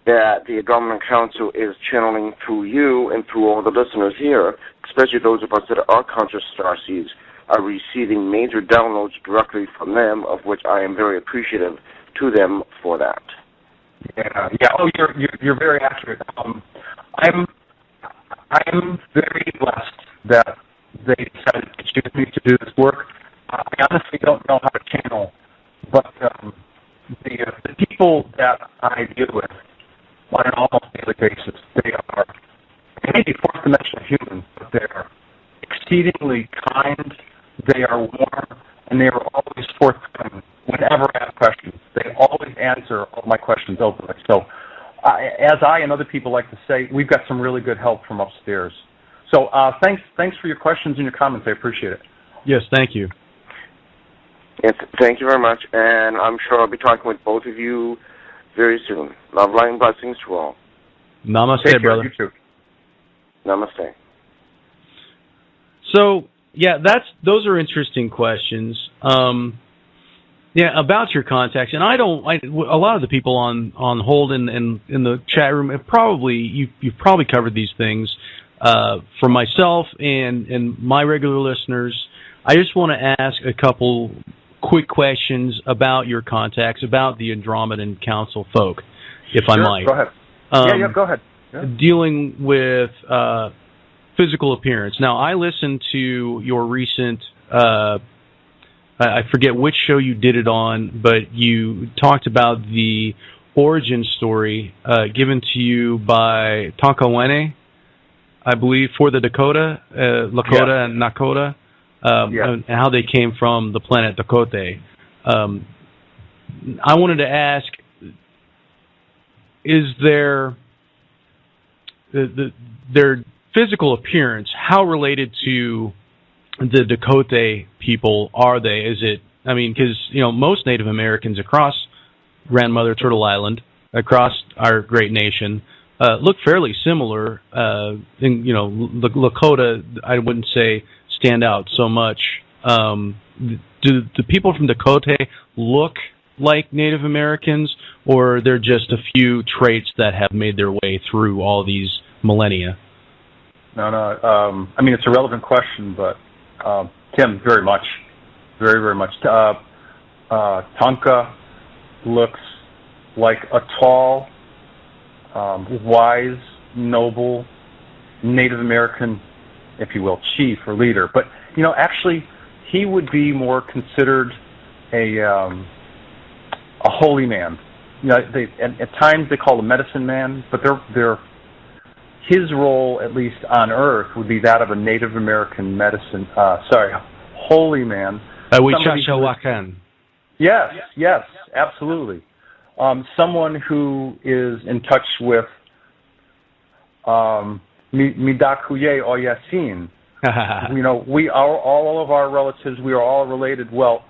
that the Andromeda Council is channeling through you and through all the listeners here, especially those of us that are conscious starseeds, are receiving major downloads directly from them, of which I am very appreciative to them for that. Yeah. Oh, you're very accurate. I'm very blessed that they decided to choose me to do this work. I honestly don't know how to channel, but the people that I deal with on an almost daily basis, they are maybe 4th dimensional humans, but they are exceedingly kind, they are warm, and they are always forthcoming whenever I have questions. They always answer all my questions openly. So as I and other people like to say, we've got some really good help from upstairs. So thanks for your questions and your comments. I appreciate it. Yes, thank you. Yes, thank you very much, and I'm sure I'll be talking with both of you very soon. Love, light, and blessings to all. Namaste, brother. You too. Namaste. So, yeah, those are interesting questions. About your contacts, and a lot of the people on hold in the chat room have you've probably covered these things. For myself and my regular listeners, I just want to ask a couple quick questions about your contacts, about the Andromedan Council folk, if I might. Go ahead. Go ahead. Yeah. Dealing with physical appearance. Now, I listened to your recent, I forget which show you did it on, but you talked about the origin story given to you by Tankawene, I believe, for the Dakota, Lakota and Nakota. And how they came from the planet Dakota. I wanted to ask, is their physical appearance, how related to the Dakota people are they? Is it, I mean, because, most Native Americans across Grandmother Turtle Island, across our great nation, look fairly similar. Lakota, I wouldn't say stand out so much. Do the people from Dakota look like Native Americans, or they're just a few traits that have made their way through all these millennia? No. I mean, it's a relevant question, but Tim, very much. Very, very much. Tonka looks like a tall, wise, noble Native American, if you will, chief or leader. But, actually, he would be more considered a holy man. At times they call him medicine man, but his role, at least on Earth, would be that of a Native American holy man. Yes, absolutely. Someone who is in touch with Midakuye Oyasin. We are all of our relatives. We are all related. Well,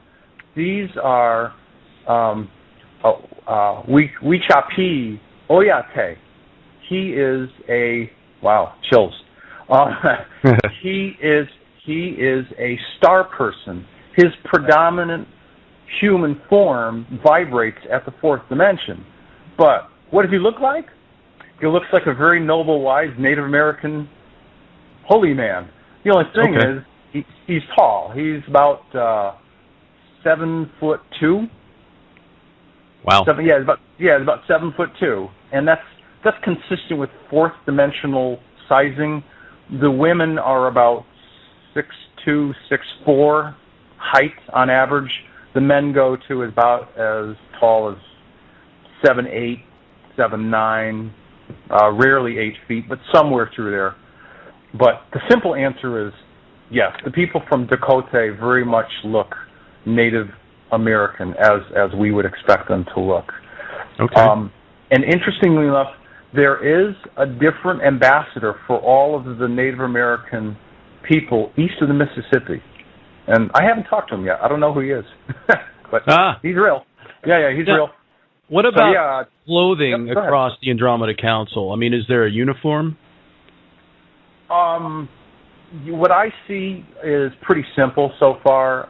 these are Wichapi Oyate. He is chills. He is a star person. His predominant human form vibrates at the fourth dimension. But what does he look like? He looks like a very noble, wise Native American holy man. The only thing is he's tall. He's about 7'2". Wow. About 7'2", and that's consistent with fourth dimensional sizing. The women are about 6'2", 6'4" height on average. The men go to about as tall as 7'8", 7'9", rarely 8 feet, but somewhere through there. But the simple answer is yes. The people from Dakota very much look Native American as we would expect them to look. Okay. And interestingly enough, there is a different ambassador for all of the Native American people east of the Mississippi. And I haven't talked to him yet. I don't know who he is. But he's real. Yeah, he's real. What about clothing across the Andromeda Council? I mean, is there a uniform? What I see is pretty simple so far.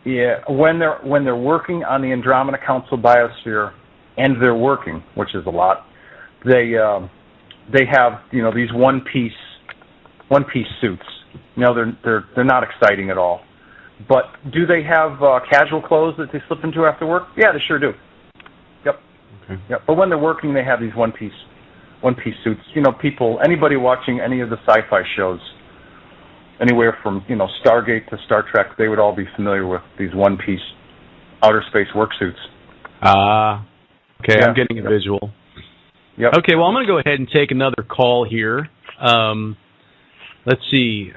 When they're working on the Andromeda Council biosphere, and they're working, which is a lot, they have these one piece suits. They're not exciting at all. But do they have casual clothes that they slip into after work? Yeah, they sure do. Yep. Okay. Yep. But when they're working, they have these one piece suits. Anybody watching any of the sci-fi shows, anywhere from Stargate to Star Trek, they would all be familiar with these one-piece outer space work suits. Okay, yeah. I'm getting a visual. Yep. Okay, well, I'm going to go ahead and take another call here. Let's see.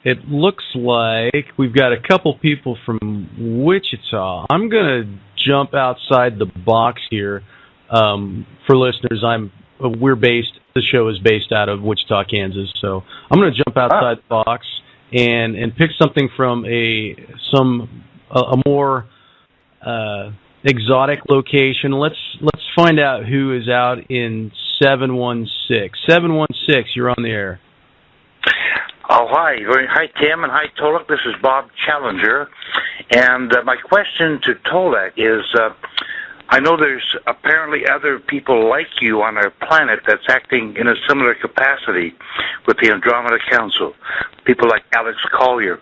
It looks like we've got a couple people from Wichita. I'm going to jump outside the box here. For listeners, the show is based out of Wichita, Kansas, so I'm going to jump outside the box and pick something from a more exotic location. Let's find out who is out in 716. 716, you're on the air. Oh, hi. Hi, Tim, and hi, Tolec. This is Bob Challenger. And my question to Tolec is, I know there's apparently other people like you on our planet that's acting in a similar capacity with the Andromeda Council, people like Alex Collier.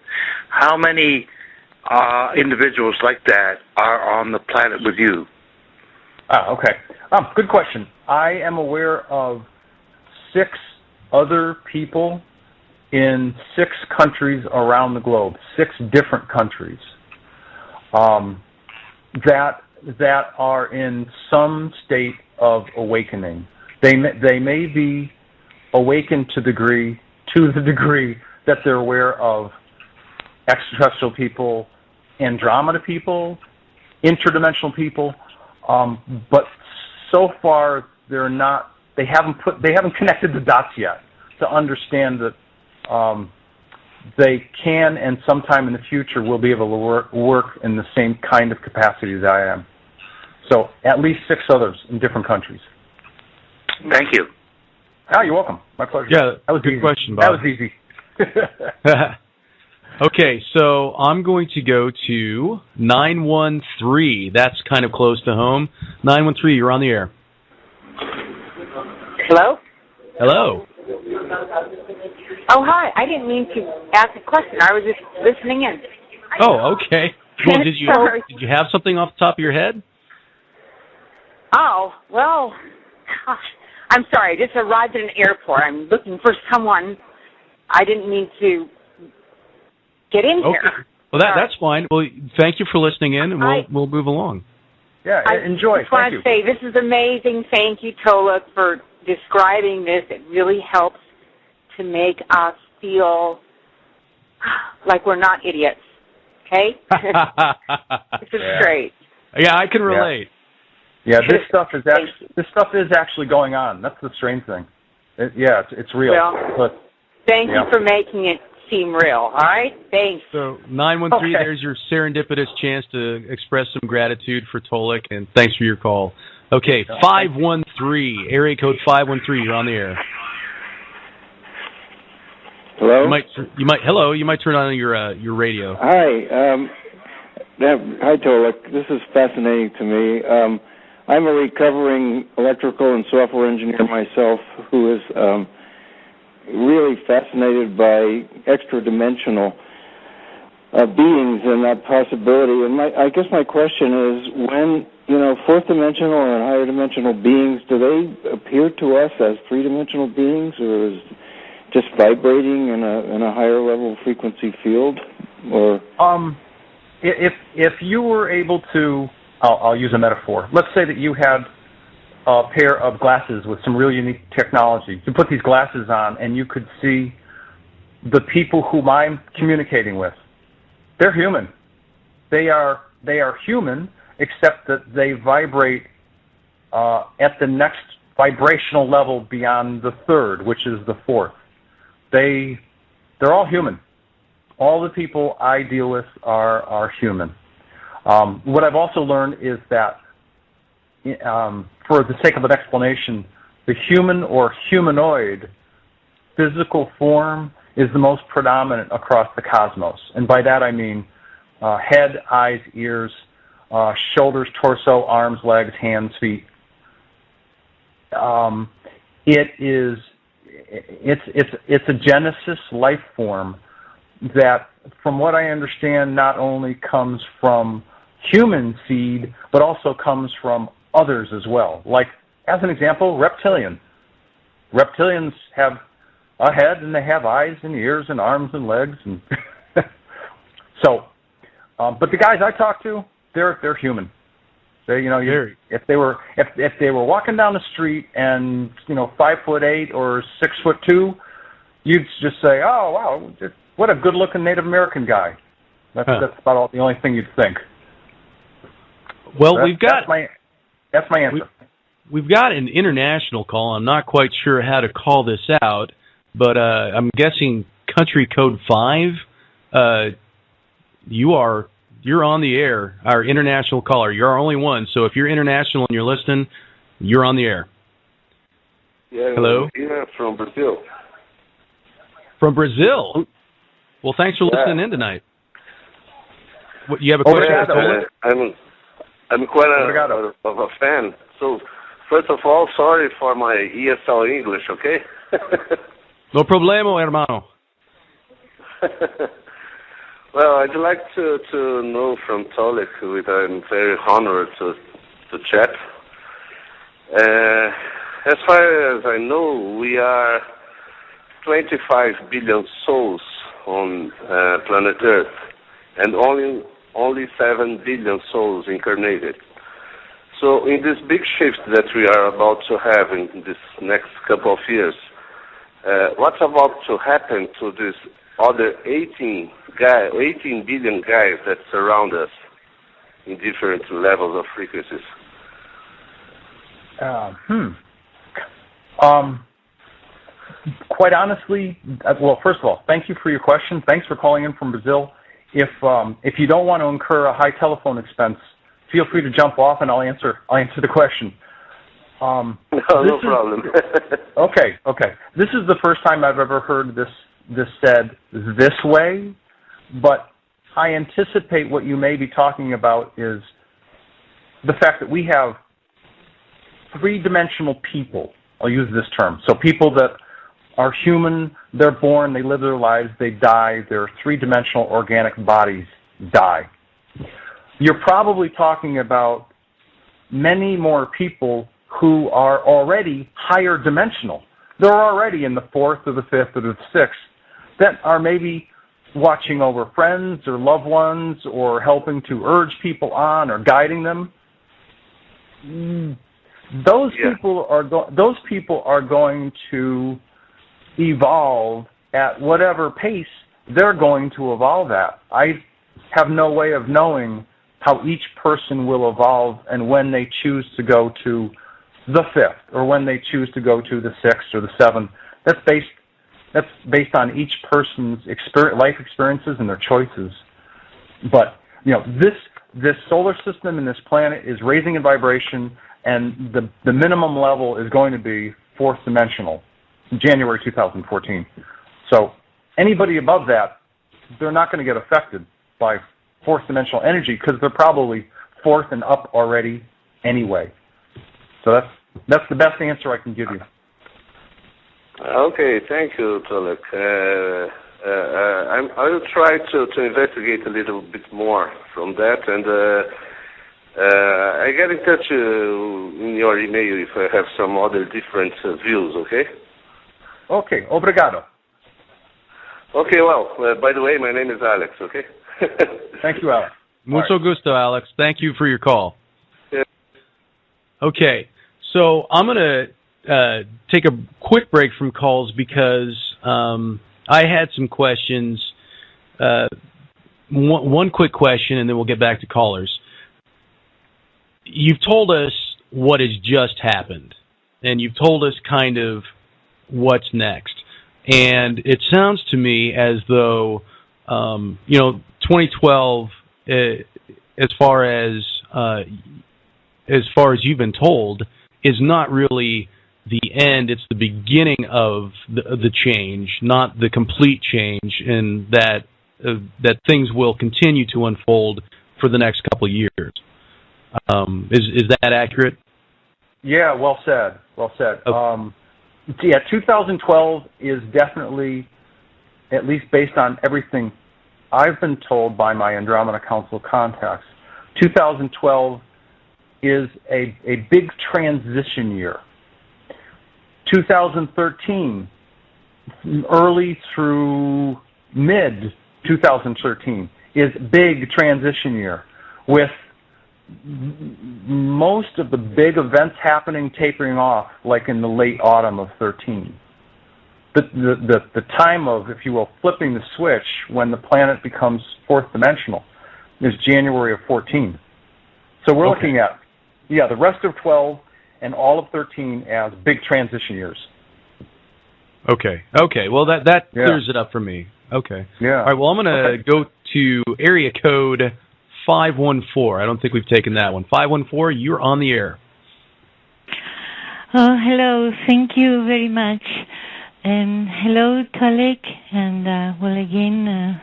How many individuals like that are on the planet with you? Okay. Good question. I am aware of 6 other people in 6 countries around the globe, 6 different countries, that are in some state of awakening. They may be awakened to the degree that they're aware of extraterrestrial people, Andromeda people, interdimensional people, but so far they haven't connected the dots yet to understand that they can, and sometime in the future will be able to work in the same kind of capacity that I am. So at least 6 others in different countries. Thank you. Oh, you're welcome. My pleasure. Yeah, that was a good question, Bob. That was easy. Okay, so I'm going to go to 913. That's kind of close to home. 913, you're on the air. Hello? Hello. Oh, hi. I didn't mean to ask a question. I was just listening in. Oh, okay. Well, did you have something off the top of your head? Oh, well, gosh. I'm sorry. I just arrived at an airport. I'm looking for someone. I didn't mean to get in here. Well, that's fine. Well, thank you for listening in, and we'll move along. Yeah, enjoy. I just want to say this is amazing. Thank you, Tolec, for describing this. It really helps to make us feel like we're not idiots. Okay? This is great. Yeah, I can relate. Yeah, this stuff is actually going on. That's the strange thing. It's real. Well, thank you for making it seem real. All right? Thanks. So 913, there's your serendipitous chance to express some gratitude for Tolec, and thanks for your call. Okay, 513, area code 513, you're on the air. Hello? You might turn on your radio. Hi. Hi, Tolec. This is fascinating to me. I'm a recovering electrical and software engineer myself who is really fascinated by extra-dimensional beings and that possibility. And I guess my question is, when, fourth-dimensional and higher-dimensional beings, do they appear to us as three-dimensional beings, or is just vibrating in a higher level frequency field? Or if you were able to, I'll use a metaphor. Let's say that you had a pair of glasses with some real unique technology. You put these glasses on, and you could see the people whom I'm communicating with. They're human. They are human, except that they vibrate at the next vibrational level beyond the third, which is the fourth. They're all human. All the people I deal with are human. What I've also learned is that, for the sake of an explanation, the human or humanoid physical form is the most predominant across the cosmos. And by that I mean head, eyes, ears, shoulders, torso, arms, legs, hands, feet. It's a genesis life form that, from what I understand, not only comes from human seed, but also comes from others as well. Like, as an example, reptilian. Reptilians have a head, and they have eyes and ears and arms and legs, and so. But the guys I talk to, they're human. They, if they were walking down the street and 5'8" or 6'2", you'd just say, "Oh wow, what a good-looking Native American guy." That's about the only thing you'd think. Well, that's my answer. We've got an international call. I'm not quite sure how to call this out, but I'm guessing country code 5. You're on the air, our international caller. You're our only one, so if you're international and you're listening, you're on the air. Yeah, hello? Yeah, from Brazil. From Brazil? Well, thanks for listening in tonight. What, you have a question? I'm quite of a fan. So, first of all, sorry for my ESL English, okay? No problema, hermano. Well, I'd like to know from Tolec, which I'm very honored to chat. As far as I know, we are 25 billion souls on planet Earth, and only 7 billion souls incarnated. So in this big shift that we are about to have in this next couple of years, what's about to happen to this other 18 billion guys that surround us in different levels of frequencies? Quite honestly, well, first of all, thank you for your question. Thanks for calling in from Brazil. If you don't want to incur a high telephone expense, feel free to jump off, and I'll answer the question. No problem. Okay. This is the first time I've ever heard this said this way, but I anticipate what you may be talking about is the fact that we have three-dimensional people. I'll use this term. So people that are human, they're born, they live their lives, they die, their three-dimensional organic bodies die. You're probably talking about many more people who are already higher dimensional. They're already in the fourth or the fifth or the sixth that are maybe watching over friends or loved ones or helping to urge people on or guiding them. Those people are going to evolve at whatever pace they're going to evolve at. I have no way of knowing how each person will evolve and when they choose to go to the fifth or when they choose to go to the sixth or the seventh. That's based on each person's life experiences and their choices. But this solar system and this planet is raising in vibration, and the minimum level is going to be fourth dimensional, January 2014. So anybody above that, they're not going to get affected by fourth dimensional energy because they're probably fourth and up already anyway. So that's the best answer I can give you. Okay, thank you, Tolec. I will try to investigate a little bit more from that, and I get in touch in your email if I have some other different views, okay? Okay, obrigado. Okay, well, by the way, my name is Alex, okay? Thank you, Alex. Mucho gusto, Alex. Thank you for your call. Yeah. Okay, so I'm going to take a quick break from calls because I had some questions. One quick question, and then we'll get back to callers. You've told us what has just happened, and you've told us kind of what's next. And it sounds to me as though, 2012, as far as you've been told, is not really the end. It's the beginning of the change, not the complete change, and that things will continue to unfold for the next couple of years. Is that accurate? Yeah, well said. Well said. Okay. 2012 is definitely, at least based on everything I've been told by my Andromeda Council contacts, 2012 is a big transition year. 2013, early through mid-2013, is big transition year with most of the big events happening tapering off like in the late autumn of 13. The time of, if you will, flipping the switch when the planet becomes fourth dimensional is January of 14. So we're looking at, the rest of 12 and all of 13 as big transition years. Okay. Well, that clears it up for me. Okay. Yeah. All right, well, I'm going to go to area code 514. I don't think we've taken that one. 514, you're on the air. Oh, hello. Thank you very much. And hello, Tolec. And, again,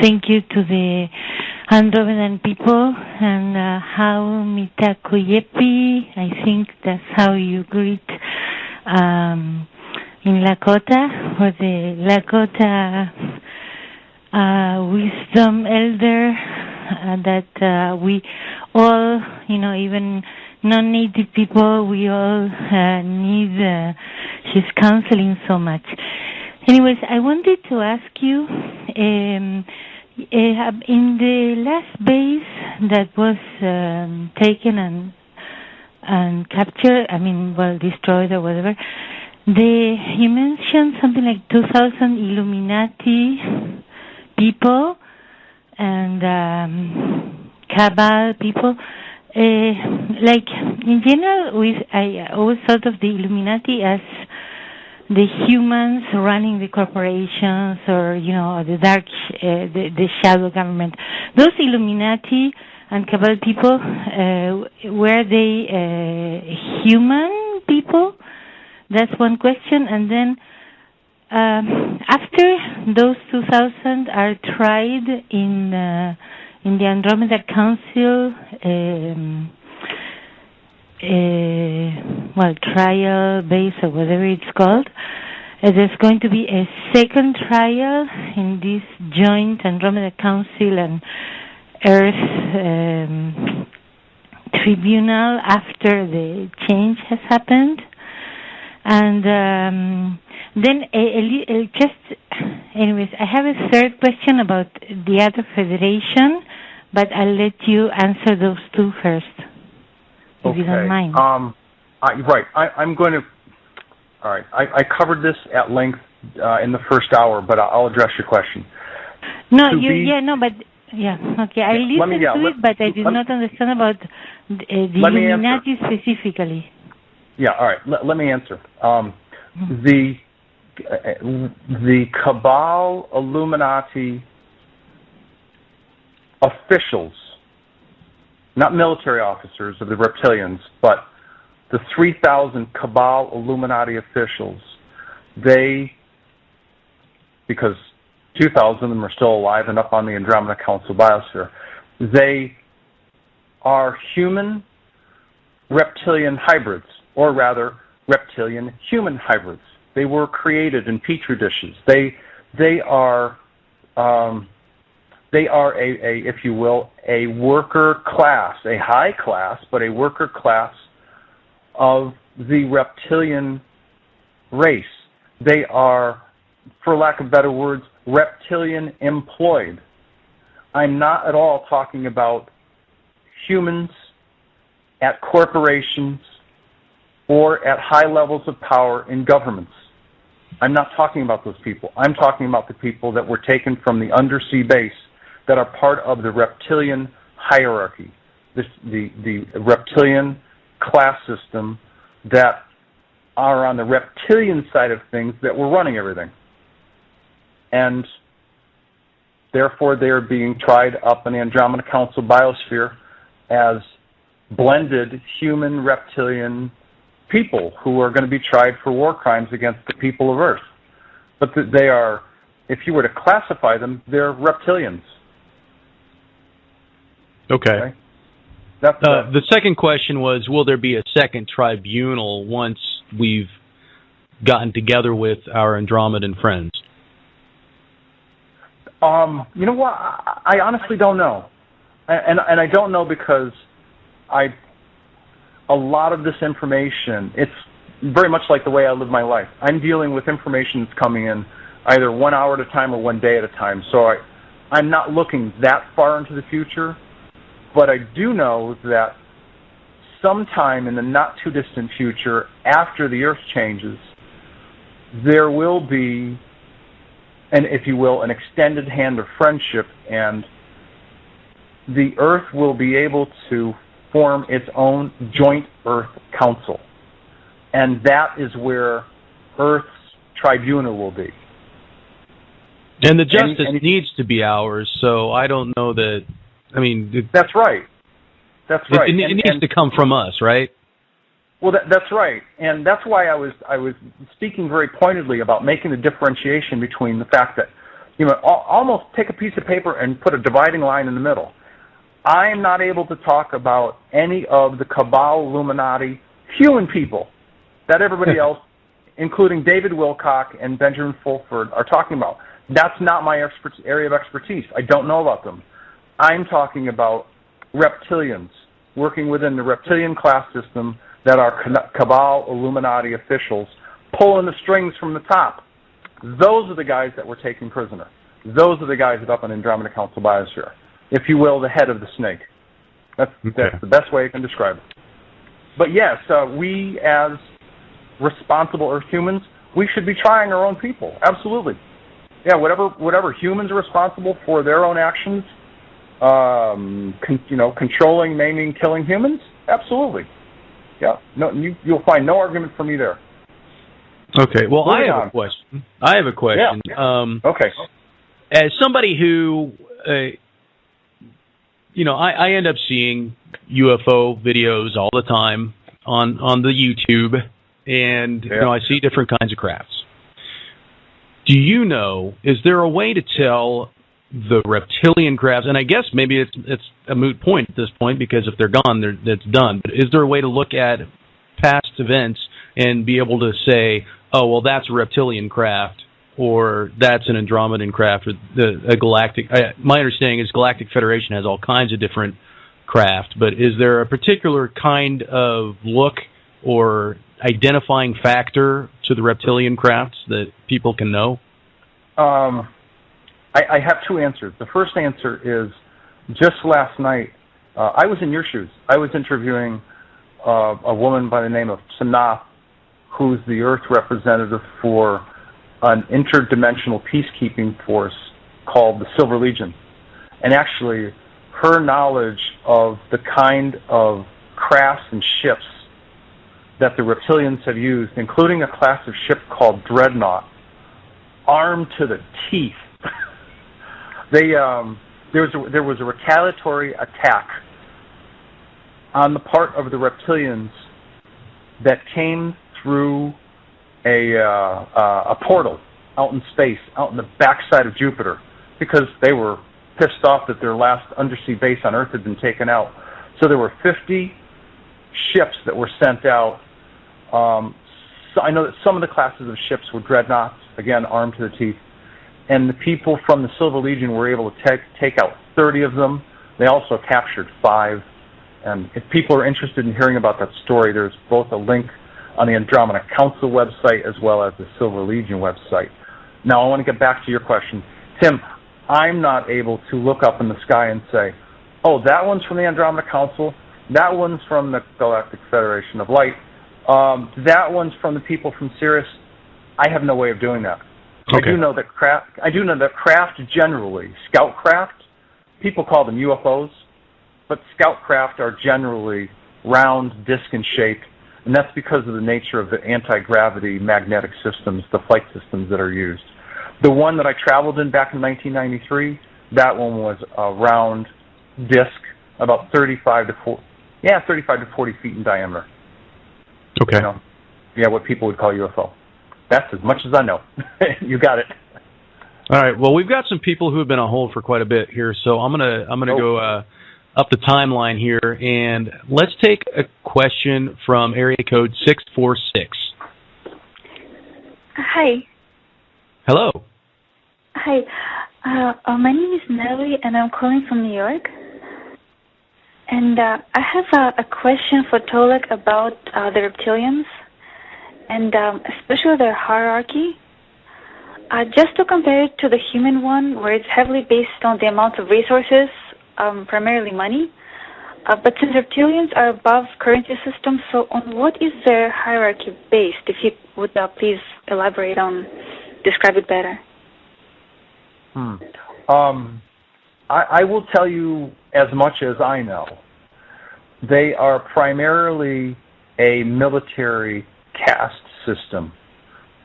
thank you to the Andromedan people and how Mitakoyepi, I think that's how you greet in Lakota, or the Lakota wisdom elder that we all, even non-native people, we all need. She's counseling so much. Anyways, I wanted to ask you, in the last base that was taken and captured, destroyed or whatever, you mentioned something like 2,000 Illuminati people and Cabal people. In general, I always thought of the Illuminati as the humans running the corporations or, the dark, the shadow government. Those Illuminati and Cabal people, were they human people? That's one question. And then after those 2,000 are tried in the Andromeda Council, trial base or whatever it's called. There's going to be a second trial in this joint Andromeda Council and Earth Tribunal after the change has happened. And then anyways, I have a third question about the other federation, but I'll let you answer those two first, if you don't mind. I'm going to. All right. I covered this at length in the first hour, but I'll address your question. Okay. I listened to it, but I did not understand about the Illuminati specifically. Yeah. All right. Let me answer. The Cabal Illuminati officials, not military officers of the reptilians, but the 3,000 Cabal Illuminati officials, because 2,000 of them are still alive and up on the Andromeda Council biosphere, they are human reptilian hybrids, or rather, reptilian human hybrids. They were created in petri dishes. They are if you will, a worker class, a high class, but a worker class of the reptilian race. They are, for lack of better words, reptilian employed. I'm not at all talking about humans at corporations or at high levels of power in governments. I'm not talking about those people. I'm talking about the people that were taken from the undersea base that are part of the reptilian hierarchy, the reptilian class system that are on the reptilian side of things that were running everything. And therefore they are being tried up in the Andromeda Council biosphere as blended human reptilian people who are going to be tried for war crimes against the people of Earth. But they are, if you were to classify them, they're reptilians. Okay. The second question was, will there be a second tribunal once we've gotten together with our Andromedan friends? You know what? I honestly don't know. And I don't know because a lot of this information, it's very much like the way I live my life. I'm dealing with information that's coming in either 1 hour at a time or 1 day at a time. So I'm not looking that far into the future, but I do know that sometime in the not-too-distant future, after the Earth changes, there will be, if you will, an extended hand of friendship, and the Earth will be able to form its own joint Earth Council. And that is where Earth's tribunal will be. And the justice needs to be ours, so I don't know that, I mean... That's right. That's right. It needs to come from us, right? Well, that's right. And that's why I was speaking very pointedly about making the differentiation between the fact that, almost take a piece of paper and put a dividing line in the middle. I am not able to talk about any of the Cabal Illuminati human people that everybody else, including David Wilcock and Benjamin Fulford, are talking about. That's not my area of expertise. I don't know about them. I'm talking about reptilians working within the reptilian class system that are Cabal Illuminati officials pulling the strings from the top. Those are the guys that were taken prisoner. Those are the guys that are up on Andromeda Council biosphere. If you will, the head of the snake. That's the best way I can describe it. But yes, we as responsible Earth humans, we should be trying our own people. Absolutely. Yeah, whatever humans are responsible for their own actions, controlling, maiming, killing humans, absolutely. Yeah, no, you'll find no argument from me there. Okay, well, I have a question. Yeah. Okay. As somebody who... I end up seeing UFO videos all the time on the YouTube, and I see different kinds of crafts. Do you know, is there a way to tell the reptilian crafts, and I guess maybe it's a moot point at this point, because if they're gone, it's done, but is there a way to look at past events and be able to say, oh, well, that's a reptilian craft, or that's an Andromedan craft, or a galactic... my understanding is Galactic Federation has all kinds of different craft, but is there a particular kind of look or identifying factor to the reptilian crafts that people can know? I have two answers. The first answer is, just last night, I was in your shoes. I was interviewing a woman by the name of Sanaa, who's the Earth representative for an interdimensional peacekeeping force called the Silver Legion. And actually, her knowledge of the kind of crafts and ships that the reptilians have used, including a class of ship called Dreadnought, armed to the teeth. There was a retaliatory attack on the part of the reptilians that came through a portal out in space, out in the backside of Jupiter, because they were pissed off that their last undersea base on Earth had been taken out. So there were 50 ships that were sent out. So I know that some of the classes of ships were dreadnoughts, again, armed to the teeth. And the people from the Silver Legion were able to take out 30 of them. They also captured 5. And if people are interested in hearing about that story, there's both a link on the Andromeda Council website as well as the Silver Legion website. Now, I want to get back to your question. Tim, I'm not able to look up in the sky and say, oh, that one's from the Andromeda Council, that one's from the Galactic Federation of Light, that one's from the people from Sirius. I have no way of doing that. Okay. I do know that craft generally, scout craft, people call them UFOs, but scout craft are generally round, disc in shape, and that's because of the nature of the anti-gravity magnetic systems, the flight systems that are used. The one that I traveled in back in 1993, that one was a round disc, about 35 to 40 feet in diameter. Okay. What people would call UFO. That's as much as I know. You got it. All right. Well, we've got some people who have been on hold for quite a bit here, so I'm gonna go up the timeline here, and let's take a question from area code 646. Hi. Hello. Hi. My name is Nelly, and I'm calling from New York. And I have a question for Tolec about the reptilians, and especially their hierarchy. Just to compare it to the human one, where it's heavily based on the amount of resources, primarily money. But since reptilians are above currency systems, so on what is their hierarchy based? If you would please elaborate on, describe it better. I will tell you as much as I know. They are primarily a military caste system.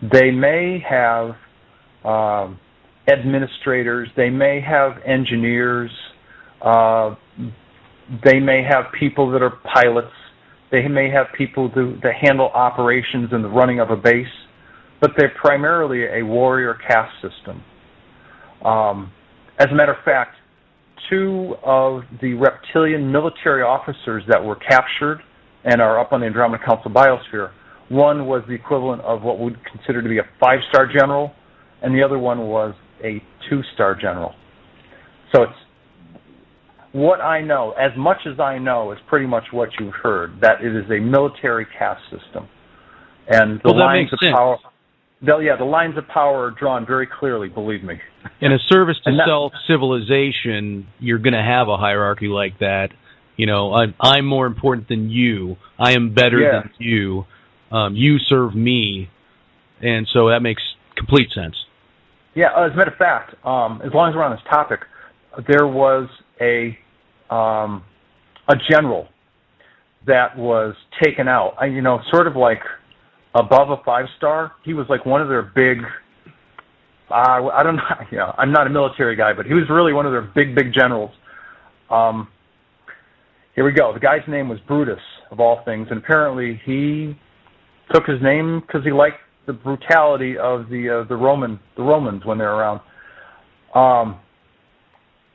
They may have administrators, they may have engineers, they may have people that are pilots, they may have people that handle operations and the running of a base, but they're primarily a warrior caste system. As a matter of fact, 2 of the reptilian military officers that were captured and are up on the Andromeda Council biosphere, one was the equivalent of what we'd consider to be a 5-star general, and the other one was a 2-star general. So it's what I know, as much as I know, is pretty much what you've heard, that it is a military caste system. And the lines of power... the lines of power are drawn very clearly, believe me. In a service to self-civilization, you're going to have a hierarchy like that. You know, I'm more important than you. I am better than you. You serve me. And so that makes complete sense. Yeah, as a matter of fact, as long as we're on this topic, there was a general that was taken out. Sort of like above a 5-star. He was like one of their big, I don't know, I'm not a military guy, but he was really one of their big generals. Here we go. The guy's name was Brutus, of all things, and apparently he took his name because he liked the brutality of the Romans when they're around.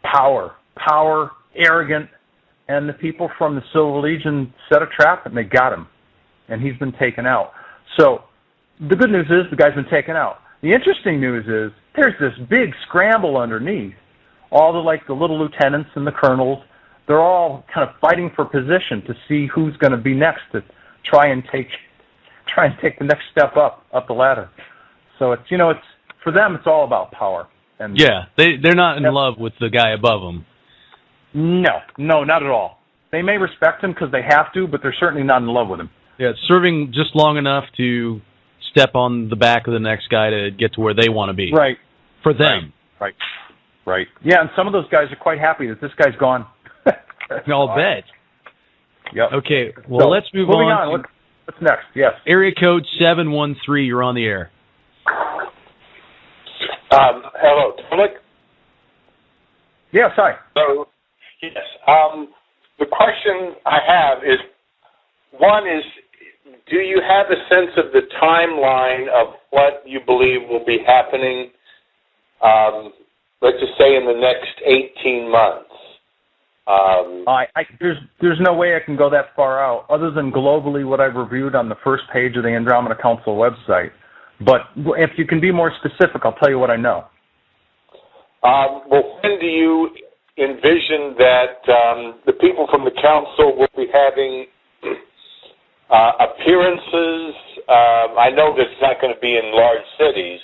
Power, arrogant, and the people from the Civil Legion set a trap and they got him, and he's been taken out. So the good news is the guy's been taken out. The interesting news is there's this big scramble underneath. All the little lieutenants and the colonels, they're all kind of fighting for position to see who's going to be next to try and take the next step up the ladder. So it's for them it's all about power. And yeah, they're not in love with the guy above them. No, not at all. They may respect him because they have to, but they're certainly not in love with him. Yeah, serving just long enough to step on the back of the next guy to get to where they want to be. Right. For them. Right. Yeah, and some of those guys are quite happy that this guy's gone. I'll bet. Yep. Okay, well, let's move moving on. What's next? Yes. Area code 713, you're on the air. Hello, Tolec? Yes, hi. Hello. Yes. The question I have is, one is, do you have a sense of the timeline of what you believe will be happening, let's just say in the next 18 months? There's no way I can go that far out, other than globally what I've reviewed on the first page of the Andromeda Council website. But if you can be more specific, I'll tell you what I know. Well, when do you envision that the people from the council will be having appearances? I know that it's not going to be in large cities.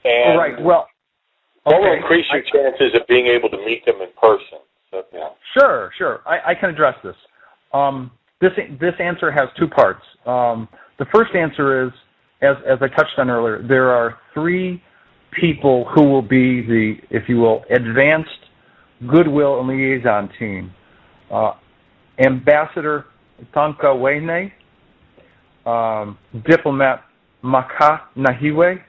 And right. Well, what will increase your chances of being able to meet them in person? So, yeah. Sure. I can address this. This answer has two parts. The first answer is, as I touched on earlier, there are three people who will be the, if you will, advanced goodwill and liaison team. Ambassador Tanka Wene, Diplomat Maka Nahiwe,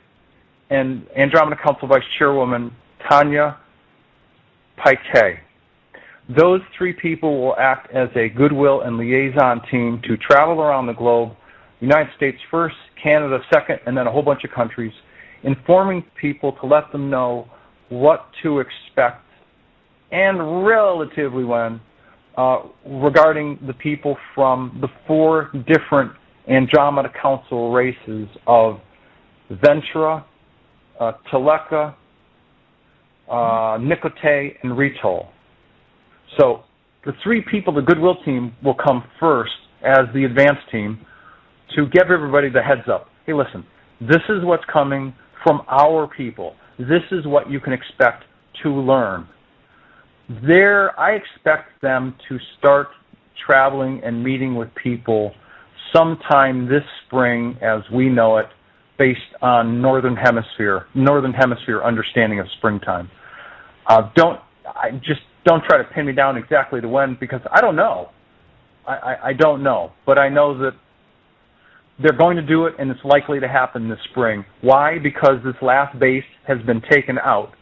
and Andromeda Council Vice Chairwoman Tanya Paike. Those three people will act as a goodwill and liaison team to travel around the globe, United States first, Canada second, and then a whole bunch of countries, informing people to let them know what to expect and relatively when regarding the people from the four different Andromeda Council races of Ventura, Tolec, Nicote, and Retol. So the three people, the Goodwill team, will come first as the advanced team to give everybody the heads up. Hey, listen, this is what's coming from our people. This is what you can expect to learn. I expect them to start traveling and meeting with people sometime this spring as we know it, based on Northern Hemisphere understanding of springtime. Don't try to pin me down exactly to when, because I don't know. I don't know, but I know that they're going to do it, and it's likely to happen this spring. Why? Because this last base has been taken out.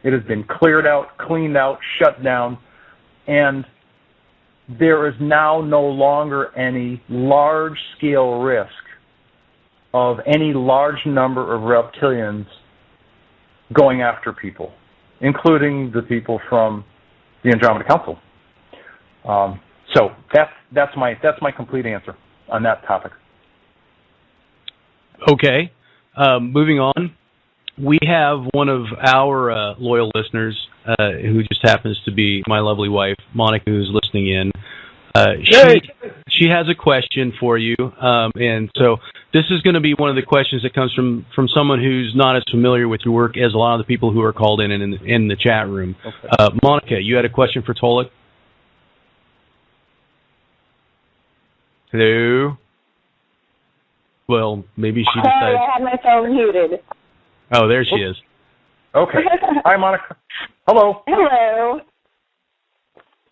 It has been cleared out, cleaned out, shut down, and there is now no longer any large-scale risk of any large number of reptilians going after people, including the people from the Andromeda Council. So that's my complete answer on that topic. Okay. Moving on. We have one of our loyal listeners who just happens to be my lovely wife, Monica, who's listening in. She has a question for you, and so this is going to be one of the questions that comes from someone who's not as familiar with your work as a lot of the people who are called in the chat room. Okay. Monica, you had a question for Tolec? Hello? Well, maybe she decided... Sorry, I had my phone muted. Oh, there she is. Okay. Hi, Monica. Hello. Hello.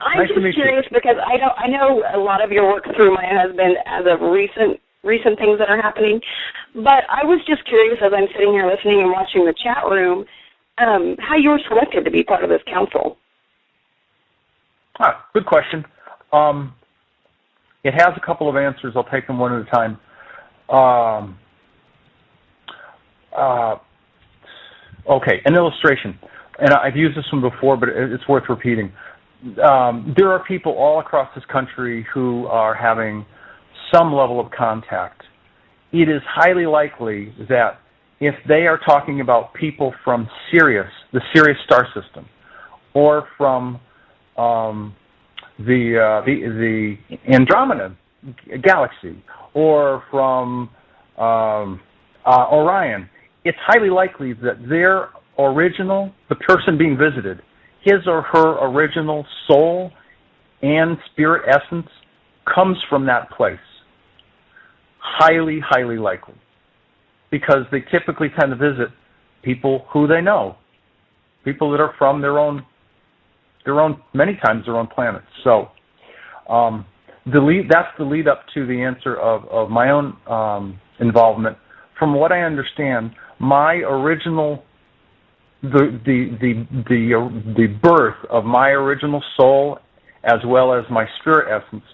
I'm nice just curious because I know a lot of your work through my husband as of recent things that are happening, but I was just curious as I'm sitting here listening and watching the chat room, how you were selected to be part of this council. Good question. It has a couple of answers. I'll take them one at a time. Okay, an illustration. And I've used this one before, but it's worth repeating. There are people all across this country who are having some level of contact. It is highly likely that if they are talking about people from Sirius, the Sirius star system, or from the Andromeda galaxy, or from Orion, it's highly likely that their original, the person being visited, his or her original soul and spirit essence comes from that place. Highly, highly likely. Because they typically tend to visit people who they know. People that are from their own many times their own planets. So that's the lead up to the answer of my own involvement. From what I understand, my original the birth of my original soul as well as my spirit essence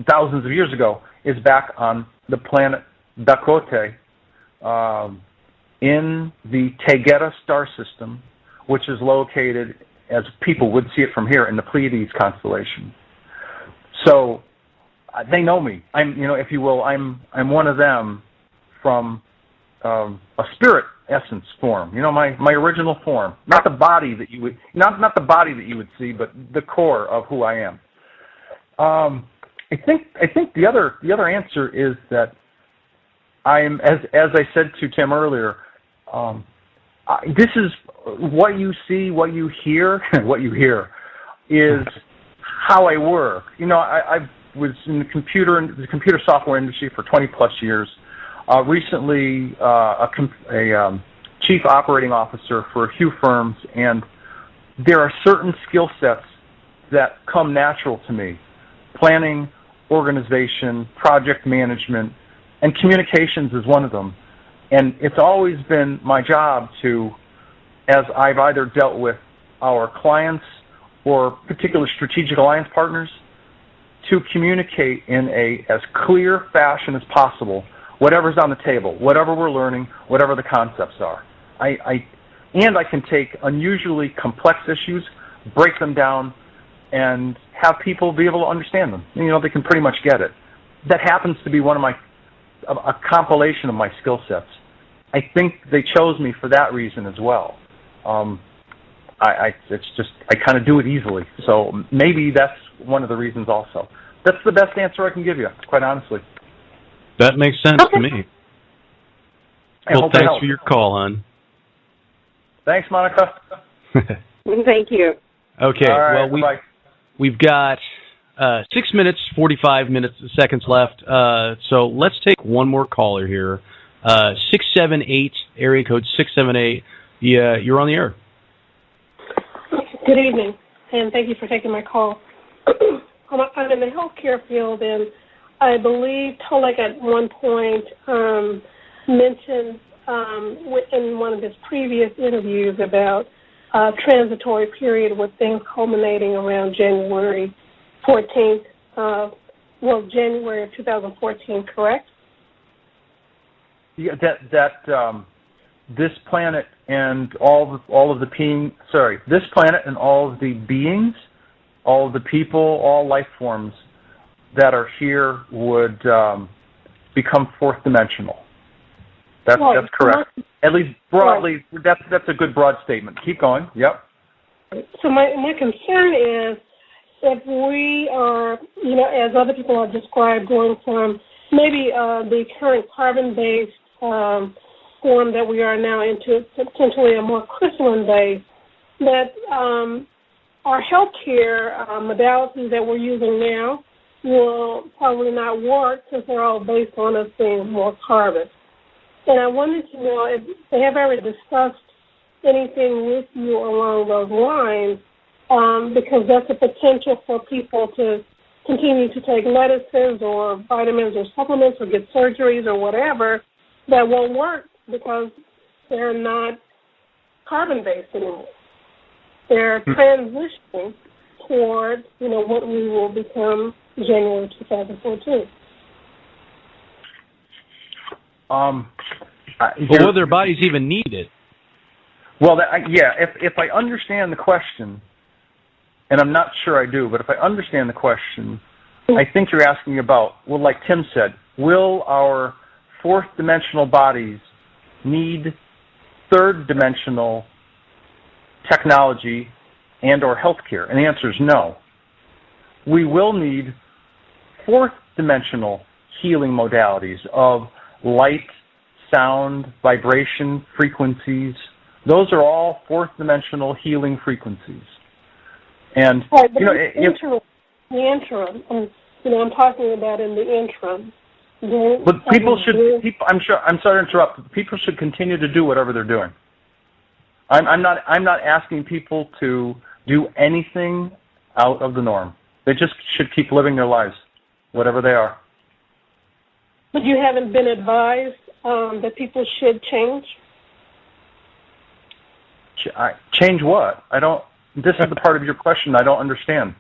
thousands of years ago is back on the planet Dakota in the Tegeta star system, which is located, as people would see it from here, in the Pleiades constellation. So they know me. I'm, if you will, I'm one of them from a spirit essence form. My original form, not the body that you would, not the body that you would see, but the core of who I am. I think the other answer is that I'm, as I said to Tim earlier, this is what you see, what you hear, what you hear is how I work. I was in the computer software industry for 20 plus years. Recently, a chief operating officer for a few firms, and there are certain skill sets that come natural to me: planning, organization, project management, and communications is one of them. And it's always been my job to, as I've either dealt with our clients or particular strategic alliance partners, to communicate in as clear fashion as possible whatever's on the table, whatever we're learning, whatever the concepts are. I can take unusually complex issues, break them down, and have people be able to understand them. They can pretty much get it. That happens to be a compilation of my skill sets. I think they chose me for that reason as well. I kind of do it easily. So maybe that's one of the reasons also. That's the best answer I can give you, quite honestly. That makes sense to me. Well, thanks for your call, hon. Thanks, Monica. Thank you. All Okay, right, well, we've got 6 minutes, 45 seconds left. So let's take one more caller here. 678, area code 678. Yeah, you're on the air. Good evening, and thank you for taking my call. I'm in the healthcare field, and I believe Tolec at one point mentioned in one of his previous interviews about a transitory period with things culminating around January 14th, January of 2014, correct? Yeah, this planet and all of the this planet and all of the beings, all of the people, all life forms that are here would become fourth dimensional. That's correct. At least broadly, that's a good broad statement. Keep going. Yep. So my concern is if we are, as other people have described, going from maybe the current carbon-based form that we are now into potentially a more crystalline-based, that our healthcare modalities that we're using now will probably not work because they're all based on us being more carbon. And I wanted to know if they have ever discussed anything with you along those lines, because that's a potential for people to continue to take medicines or vitamins or supplements or get surgeries or whatever that won't work because they're not carbon-based anymore. They're transitioning toward, what we will become, January 2014. But will their bodies even need it? Well, if I understand the question, and I'm not sure I do, but if I understand the question, I think you're asking about, well, like Tim said, will our fourth dimensional bodies need third dimensional technology and or healthcare? And the answer is no. We will need fourth dimensional healing modalities of light, sound, vibration, frequencies. Those are all fourth dimensional healing frequencies. And right, but the interim, I'm talking about in the interim. But I'm sorry to interrupt. People should continue to do whatever they're doing. I'm not asking people to do anything out of the norm. They just should keep living their lives, whatever they are. But you haven't been advised that people should change? Change what? This is the part of your question I don't understand.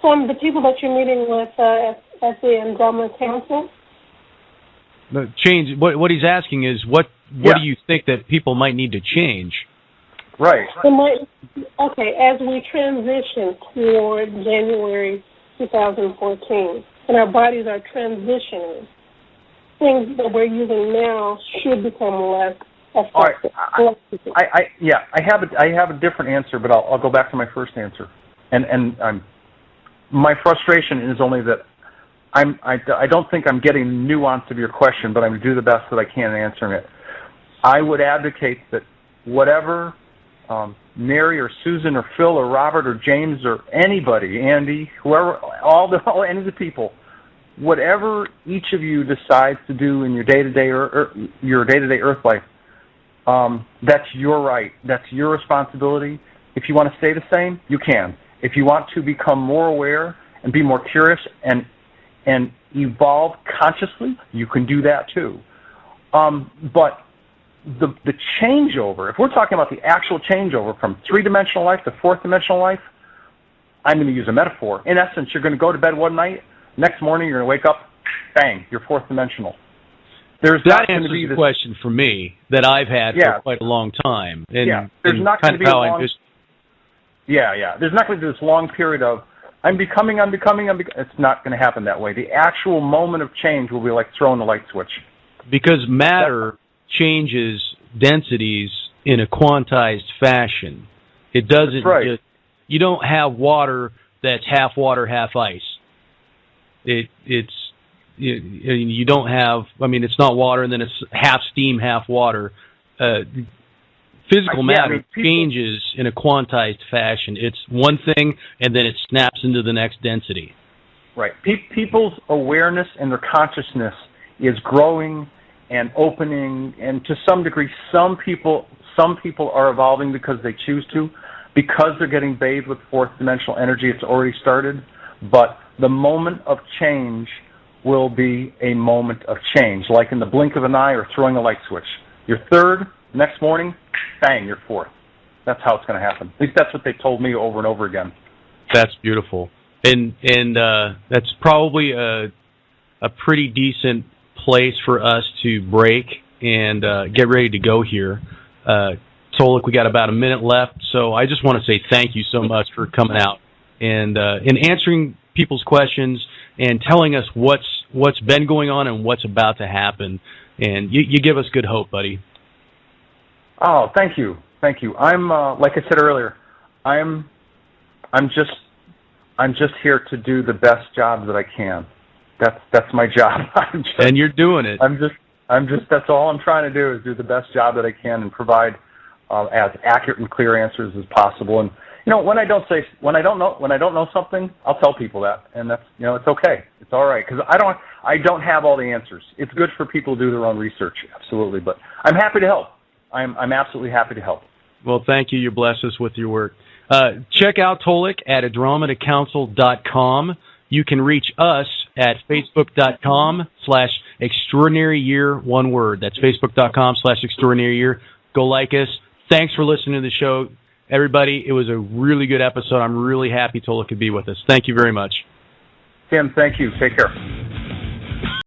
From the people that you're meeting with at the Andromeda Council? The change. What he's asking is, what do you think that people might need to change? Right. Okay, as we transition toward January 2014, and our bodies are transitioning, things that we're using now should become less effective. All right. I have a different answer, but I'll go back to my first answer. And my frustration is only that I don't think I'm getting the nuance of your question, but I'm going to do the best that I can in answering it. I would advocate that whatever Mary or Susan or Phil or Robert or James or anybody, Andy, whoever, any of the people, whatever each of you decides to do in your day-to-day Earth life, that's your right. That's your responsibility. If you want to stay the same, you can. If you want to become more aware and be more curious and evolve consciously, you can do that too. But the changeover, if we're talking about the actual changeover from three-dimensional life to fourth-dimensional life, I'm going to use a metaphor. In essence, you're going to go to bed one night, next morning you're going to wake up, bang, you're fourth-dimensional. That answers the question for me that I've had for quite a long time. And, there's not going to be a long... There's not going to be this long period of, I'm becoming. It's not going to happen that way. The actual moment of change will be like throwing the light switch. Because matter changes densities in a quantized fashion. It doesn't just, you don't have water that's half water, half ice. You don't have, it's not water and then it's half steam, half water. Physical matter changes in a quantized fashion. It's one thing, and then it snaps into the next density. Right. People's awareness and their consciousness is growing and opening, and to some degree, some people are evolving because they choose to, because they're getting bathed with fourth dimensional energy. It's already started, but the moment of change will be a moment of change, like in the blink of an eye or throwing a light switch. You're third, next morning, bang, you're fourth. That's how it's going to happen. At least that's what they told me over and over again. That's beautiful. And that's probably a pretty decent place for us to break and get ready to go here. Tolec, we got about a minute left, so I just want to say thank you so much for coming out and answering people's questions and telling us what's been going on and what's about to happen. And you give us good hope, buddy. Oh, thank you. I'm like I said earlier, I'm just here to do the best job that I can. That's my job. And you're doing it. That's all I'm trying to do is do the best job that I can and provide as accurate and clear answers as possible. And when I don't know something, I'll tell people that, and that's it's okay. It's all right because I don't have all the answers. It's good for people to do their own research, absolutely. But I'm happy to help. I'm absolutely happy to help. Well, thank you. You bless us with your work. Check out Tolec at andromedacouncil.com. You can reach us at facebook.com/extraordinaryyear, one word. That's facebook.com/extraordinaryyear. Go like us. Thanks for listening to the show, everybody. It was a really good episode. I'm really happy Tolec could be with us. Thank you very much. Tim, thank you. Take care.